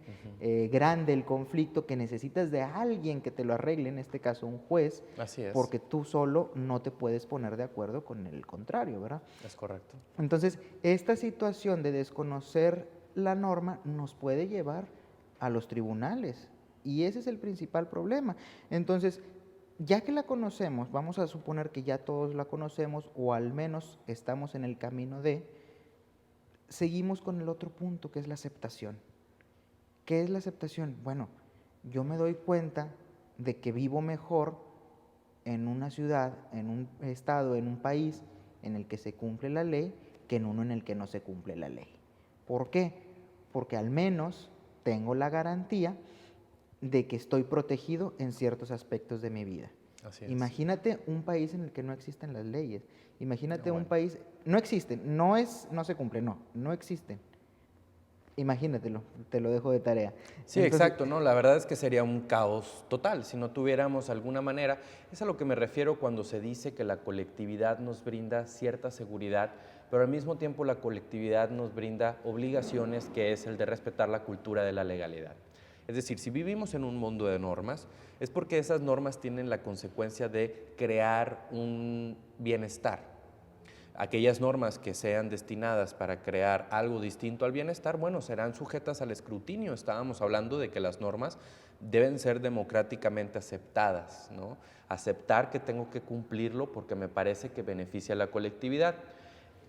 grande el conflicto que necesitas de alguien que te lo arregle, en este caso un juez, Así es. porque tú solo no te puedes poner de acuerdo con el contrario, ¿verdad? Es correcto. Entonces, esta situación de desconocer la norma nos puede llevar a los tribunales y ese es el principal problema. Entonces, ya que la conocemos, vamos a suponer que ya todos la conocemos o al menos estamos en el camino de, seguimos con el otro punto que es la aceptación. ¿Qué es la aceptación? Bueno, yo me doy cuenta de que vivo mejor en una ciudad, en un estado, en un país en el que se cumple la ley que en uno en el que no se cumple la ley. ¿Por qué? Porque al menos tengo la garantía de que estoy protegido en ciertos aspectos de mi vida. Así es. Imagínate un país en el que no existen las leyes. Imagínate No, un bueno. país, no existen, no se cumple, no existen. Imagínatelo, te lo dejo de tarea. Sí, Entonces, exacto, ¿no? La verdad es que sería un caos total si no tuviéramos alguna manera. Es a lo que me refiero cuando se dice que la colectividad nos brinda cierta seguridad, pero al mismo tiempo la colectividad nos brinda obligaciones, que es el de respetar la cultura de la legalidad. Es decir, si vivimos en un mundo de normas, es porque esas normas tienen la consecuencia de crear un bienestar. aquellas normas que sean destinadas para crear algo distinto al bienestar, bueno, serán sujetas al escrutinio. Estábamos hablando de que las normas deben ser democráticamente aceptadas, ¿no? Aceptar que tengo que cumplirlo porque me parece que beneficia a la colectividad.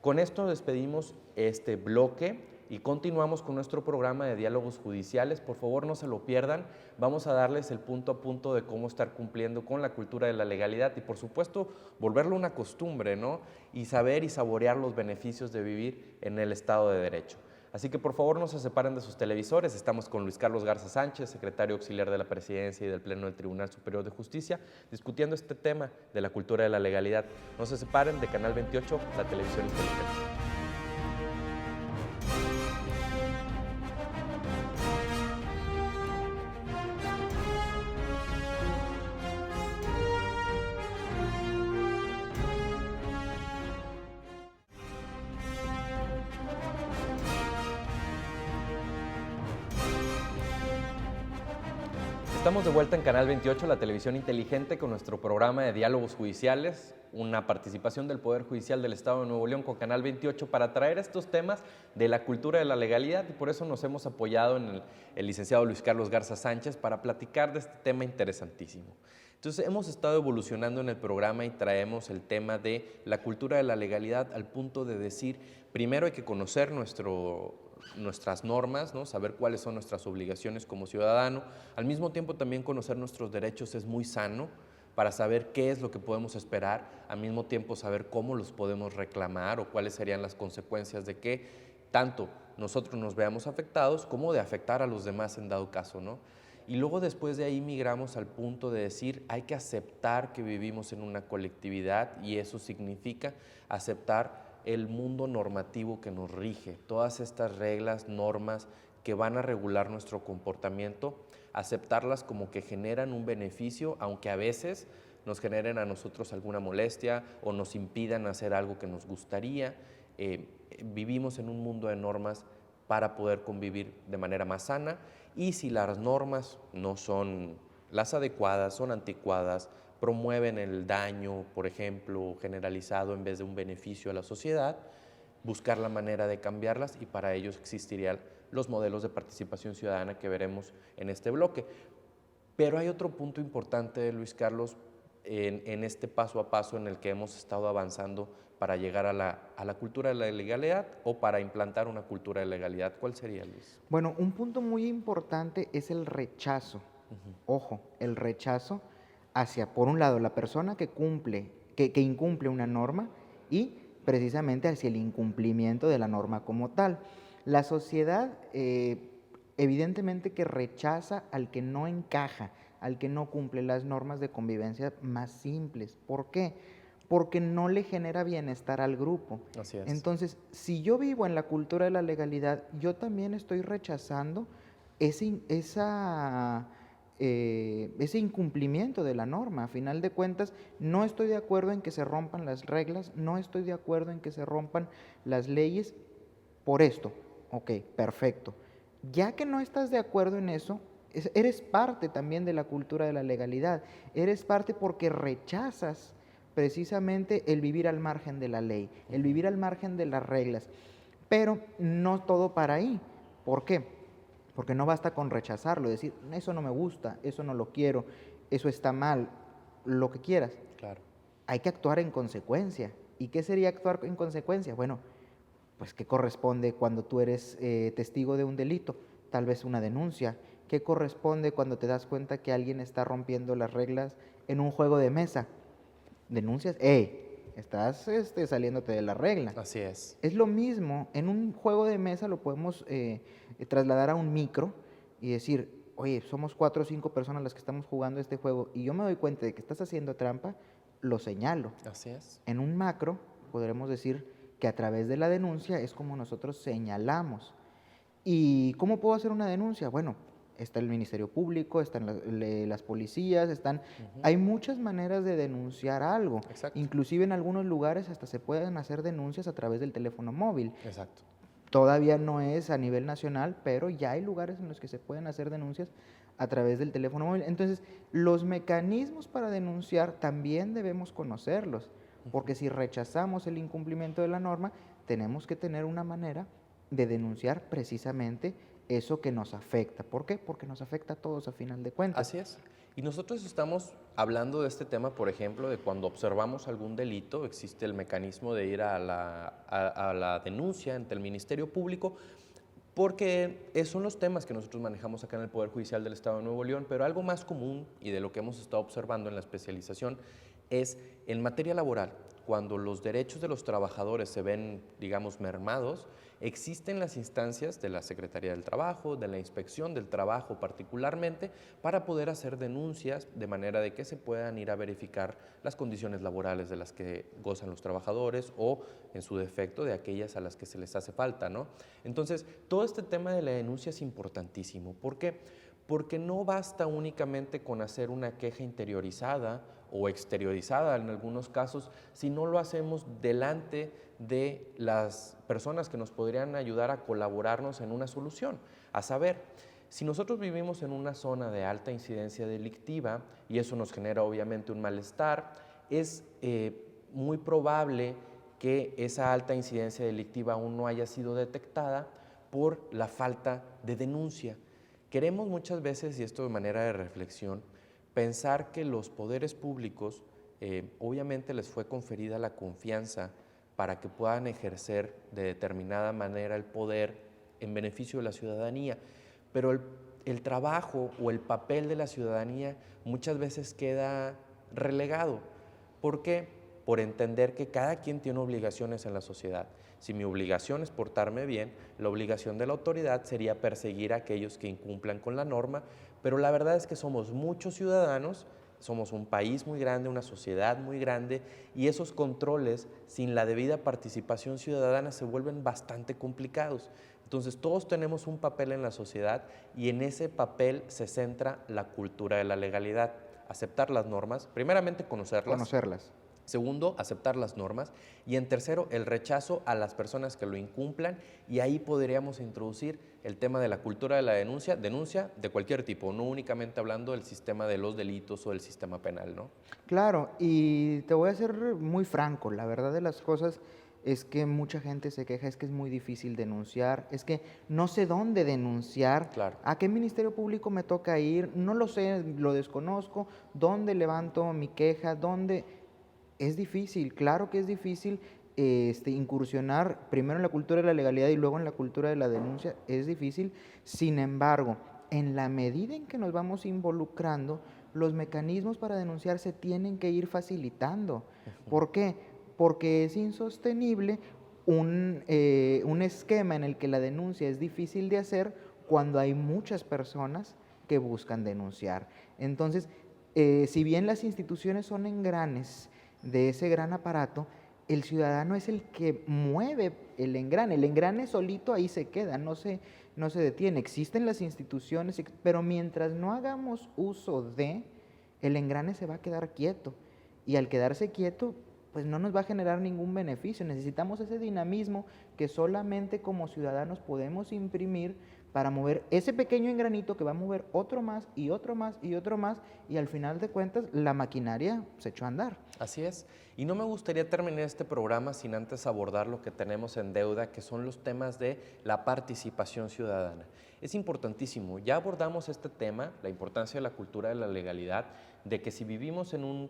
Con esto despedimos este bloque y continuamos con nuestro programa de diálogos judiciales. Por favor, no se lo pierdan. Vamos a darles el punto a punto de cómo estar cumpliendo con la cultura de la legalidad y, por supuesto, volverlo una costumbre, ¿no? Y saber y saborear los beneficios de vivir en el Estado de Derecho. Así que, por favor, no se separen de sus televisores. Estamos con Luis Carlos Garza Sánchez, secretario auxiliar de la Presidencia y del Pleno del Tribunal Superior de Justicia, discutiendo este tema de la cultura de la legalidad. No se separen de Canal 28, la televisión inteligente. Estamos de vuelta en Canal 28, la televisión inteligente, con nuestro programa de diálogos judiciales, una participación del Poder Judicial del Estado de Nuevo León con Canal 28 para traer estos temas de la cultura de la legalidad, y por eso nos hemos apoyado en el licenciado Luis Carlos Garza Sánchez para platicar de este tema interesantísimo. Entonces, hemos estado evolucionando en el programa y traemos el tema de la cultura de la legalidad al punto de decir, primero hay que conocer nuestras normas, ¿no? Saber cuáles son nuestras obligaciones como ciudadano. Al mismo tiempo, también conocer nuestros derechos es muy sano para saber qué es lo que podemos esperar, al mismo tiempo saber cómo los podemos reclamar o cuáles serían las consecuencias de que tanto nosotros nos veamos afectados como de afectar a los demás en dado caso, ¿no? Y luego después de ahí migramos al punto de decir, hay que aceptar que vivimos en una colectividad y eso significa aceptar el mundo normativo que nos rige, todas estas reglas, normas que van a regular nuestro comportamiento, aceptarlas como que generan un beneficio, aunque a veces nos generen a nosotros alguna molestia o nos impidan hacer algo que nos gustaría. Vivimos en un mundo de normas para poder convivir de manera más sana, y si las normas no son las adecuadas, son anticuadas, promueven el daño, por ejemplo, generalizado en vez de un beneficio a la sociedad, buscar la manera de cambiarlas, y para ello existirían los modelos de participación ciudadana que veremos en este bloque. Pero hay otro punto importante, Luis Carlos, en este paso a paso en el que hemos estado avanzando para llegar a la cultura de la legalidad o para implantar una cultura de legalidad. ¿Cuál sería, Luis? Bueno, un punto muy importante es el rechazo. Ojo, el rechazo hacia, por un lado, la persona que incumple una norma, y precisamente hacia el incumplimiento de la norma como tal. La sociedad evidentemente que rechaza al que no encaja, al que no cumple las normas de convivencia más simples. ¿Por qué? Porque no le genera bienestar al grupo. Así es. Entonces, si yo vivo en la cultura de la legalidad, yo también estoy rechazando ese incumplimiento de la norma. A final de cuentas, no estoy de acuerdo en que se rompan las reglas, no estoy de acuerdo en que se rompan las leyes por esto. Ok, perfecto. Ya que no estás de acuerdo en eso, eres parte también de la cultura de la legalidad. Eres parte porque rechazas precisamente el vivir al margen de la ley, el vivir al margen de las reglas. Pero no todo para ahí. ¿Por qué? Porque no basta con rechazarlo, decir, eso no me gusta, eso no lo quiero, eso está mal, lo que quieras. Claro. Hay que actuar en consecuencia. ¿Y qué sería actuar en consecuencia? Bueno, pues ¿qué corresponde cuando tú eres testigo de un delito? Tal vez una denuncia. ¿Qué corresponde cuando te das cuenta que alguien está rompiendo las reglas en un juego de mesa? Denuncias, estás saliéndote de la regla. Así es. Es lo mismo, en un juego de mesa lo podemos trasladar a un micro y decir, oye, somos 4 o 5 personas las que estamos jugando este juego y yo me doy cuenta de que estás haciendo trampa, lo señalo. Así es. En un macro podremos decir que a través de la denuncia es como nosotros señalamos. ¿Y cómo puedo hacer una denuncia? Bueno, está el Ministerio Público, están las policías, hay muchas maneras de denunciar algo. Exacto. Inclusive en algunos lugares hasta se pueden hacer denuncias a través del teléfono móvil. Exacto. Todavía no es a nivel nacional, pero ya hay lugares en los que se pueden hacer denuncias a través del teléfono móvil. Entonces, los mecanismos para denunciar también debemos conocerlos. porque si rechazamos el incumplimiento de la norma, tenemos que tener una manera de denunciar precisamente eso que nos afecta. ¿Por qué? Porque nos afecta a todos a final de cuentas. Así es. Y nosotros estamos hablando de este tema, por ejemplo, de cuando observamos algún delito, existe el mecanismo de ir a la denuncia ante el Ministerio Público, porque son los temas que nosotros manejamos acá en el Poder Judicial del Estado de Nuevo León, pero algo más común y de lo que hemos estado observando en la especialización es en materia laboral, cuando los derechos de los trabajadores se ven, digamos, mermados, existen las instancias de la Secretaría del Trabajo, de la Inspección del Trabajo particularmente, para poder hacer denuncias de manera de que se puedan ir a verificar las condiciones laborales de las que gozan los trabajadores o, en su defecto, de aquellas a las que se les hace falta, ¿no? Entonces, todo este tema de la denuncia es importantísimo. ¿Por qué? Porque no basta únicamente con hacer una queja interiorizada o exteriorizada en algunos casos, si no lo hacemos delante de las personas que nos podrían ayudar a colaborarnos en una solución. A saber, si nosotros vivimos en una zona de alta incidencia delictiva y eso nos genera obviamente un malestar, es muy probable que esa alta incidencia delictiva aún no haya sido detectada por la falta de denuncia. Queremos muchas veces, y esto de manera de reflexión, pensar que los poderes públicos obviamente les fue conferida la confianza para que puedan ejercer de determinada manera el poder en beneficio de la ciudadanía, pero el trabajo o el papel de la ciudadanía muchas veces queda relegado. ¿Por qué? Por entender que cada quien tiene obligaciones en la sociedad. Si mi obligación es portarme bien, la obligación de la autoridad sería perseguir a aquellos que incumplan con la norma, pero la verdad es que somos muchos ciudadanos, somos un país muy grande, una sociedad muy grande, y esos controles sin la debida participación ciudadana se vuelven bastante complicados. Entonces todos tenemos un papel en la sociedad y en ese papel se centra la cultura de la legalidad. Aceptar las normas, primeramente conocerlas. Segundo, aceptar las normas. Y en tercero, el rechazo a las personas que lo incumplan. Y ahí podríamos introducir el tema de la cultura de la denuncia de cualquier tipo, no únicamente hablando del sistema de los delitos o del sistema penal, ¿no? Claro, y te voy a ser muy franco, la verdad de las cosas es que mucha gente se queja, es que es muy difícil denunciar, es que no sé dónde denunciar, Claro. a qué ministerio público me toca ir, no lo sé, lo desconozco, dónde levanto mi queja, dónde... Es difícil, claro que es difícil incursionar primero en la cultura de la legalidad y luego en la cultura de la denuncia, es difícil. Sin embargo, en la medida en que nos vamos involucrando, los mecanismos para denunciar se tienen que ir facilitando. ¿Por qué? Porque es insostenible un esquema en el que la denuncia es difícil de hacer cuando hay muchas personas que buscan denunciar. Entonces, si bien las instituciones son engranes de ese gran aparato, el ciudadano es el que mueve el engrane solito ahí se queda, no se detiene. Existen las instituciones, pero mientras no hagamos uso de, el engrane se va a quedar quieto, y al quedarse quieto, pues no nos va a generar ningún beneficio. Necesitamos ese dinamismo que solamente como ciudadanos podemos imprimir para mover ese pequeño engranito que va a mover otro más y otro más y otro más, y al final de cuentas la maquinaria se echó a andar. Así es. Y no me gustaría terminar este programa sin antes abordar lo que tenemos en deuda, que son los temas de la participación ciudadana. Es importantísimo. Ya abordamos este tema, la importancia de la cultura de la legalidad, de que si vivimos en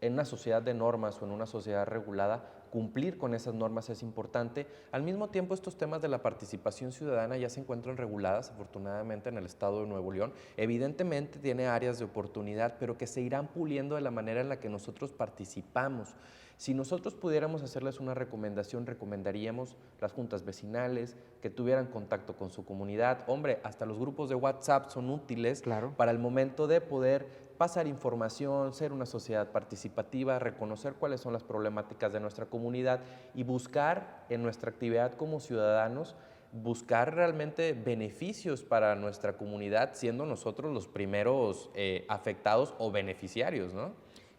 una sociedad de normas o en una sociedad regulada, cumplir con esas normas es importante. Al mismo tiempo, estos temas de la participación ciudadana ya se encuentran reguladas, afortunadamente, en el Estado de Nuevo León. Evidentemente tiene áreas de oportunidad, pero que se irán puliendo de la manera en la que nosotros participamos. Si nosotros pudiéramos hacerles una recomendación, recomendaríamos las juntas vecinales, que tuvieran contacto con su comunidad. Hombre, hasta los grupos de WhatsApp son útiles para el momento de poder pasar información, ser una sociedad participativa, reconocer cuáles son las problemáticas de nuestra comunidad y buscar en nuestra actividad como ciudadanos, buscar realmente beneficios para nuestra comunidad, siendo nosotros los primeros afectados o beneficiarios, ¿no?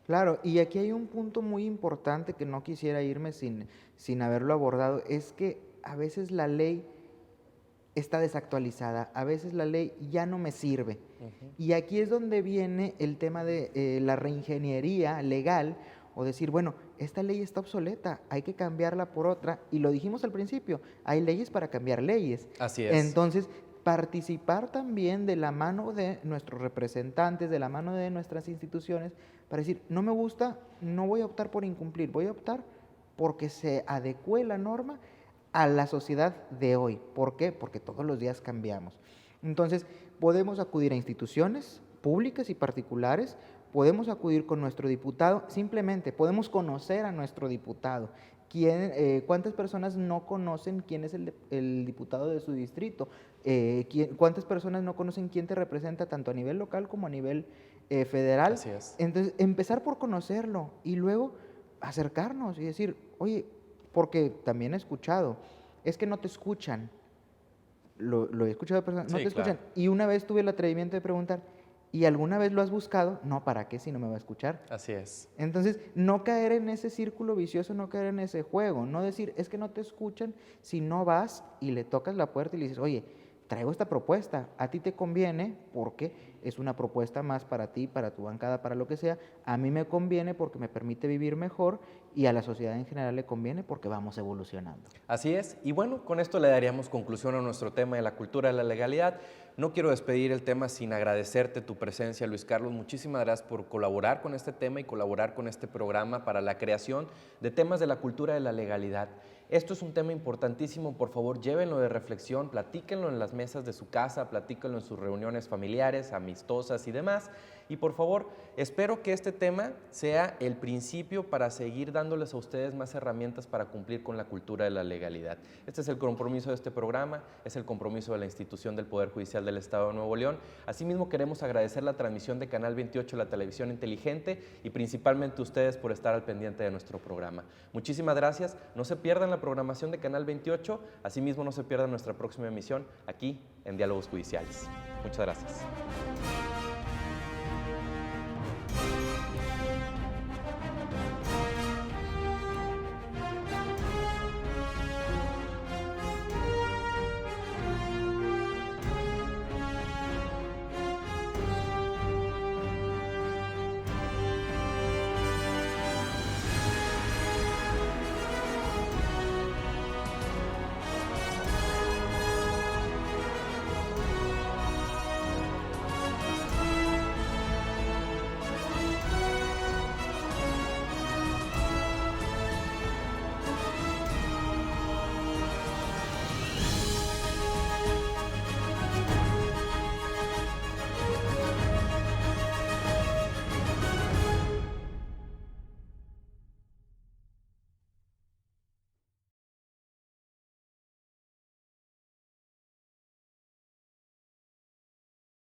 Claro, y aquí hay un punto muy importante que no quisiera irme sin haberlo abordado, es que a veces la ley está desactualizada, a veces la ley ya no me sirve. Y aquí es donde viene el tema de la reingeniería legal o decir, bueno, esta ley está obsoleta, hay que cambiarla por otra, y lo dijimos al principio, hay leyes para cambiar leyes. Así es. Entonces, participar también de la mano de nuestros representantes, de la mano de nuestras instituciones, para decir, no me gusta, no voy a optar por incumplir, voy a optar porque se adecue la norma a la sociedad de hoy. ¿Por qué? Porque todos los días cambiamos. Entonces, podemos acudir a instituciones públicas y particulares, podemos acudir con nuestro diputado, simplemente podemos conocer a nuestro diputado. ¿Cuántas personas no conocen quién es el diputado de su distrito? ¿Cuántas personas no conocen quién te representa tanto a nivel local como a nivel federal? Así es. Entonces, empezar por conocerlo y luego acercarnos y decir, oye, porque también he escuchado, es que no te escuchan. Lo he escuchado de personas, no Sí, te escuchan. claro. Y una vez tuve el atrevimiento de preguntar, ¿y alguna vez lo has buscado? No, ¿para qué si no me va a escuchar? Así es. Entonces, no caer en ese círculo vicioso, no caer en ese juego, no decir, es que no te escuchan si no vas y le tocas la puerta y le dices, oye, traigo esta propuesta, a ti te conviene porque es una propuesta más para ti, para tu bancada, para lo que sea, a mí me conviene porque me permite vivir mejor y a la sociedad en general le conviene porque vamos evolucionando. Así es. Y bueno, con esto le daríamos conclusión a nuestro tema de la cultura de la legalidad. No quiero despedir el tema sin agradecerte tu presencia, Luis Carlos. Muchísimas gracias por colaborar con este tema y colaborar con este programa para la creación de temas de la cultura de la legalidad. Esto es un tema importantísimo, por favor, llévenlo de reflexión, platíquenlo en las mesas de su casa, platíquenlo en sus reuniones familiares, amistosas y demás. Y por favor, espero que este tema sea el principio para seguir dándoles a ustedes más herramientas para cumplir con la cultura de la legalidad. Este es el compromiso de este programa, es el compromiso de la institución del Poder Judicial del Estado de Nuevo León. Asimismo, queremos agradecer la transmisión de Canal 28, la televisión inteligente, y principalmente ustedes por estar al pendiente de nuestro programa. Muchísimas gracias. No se pierdan la programación de Canal 28. Asimismo, no se pierdan nuestra próxima emisión aquí en Diálogos Judiciales. Muchas gracias.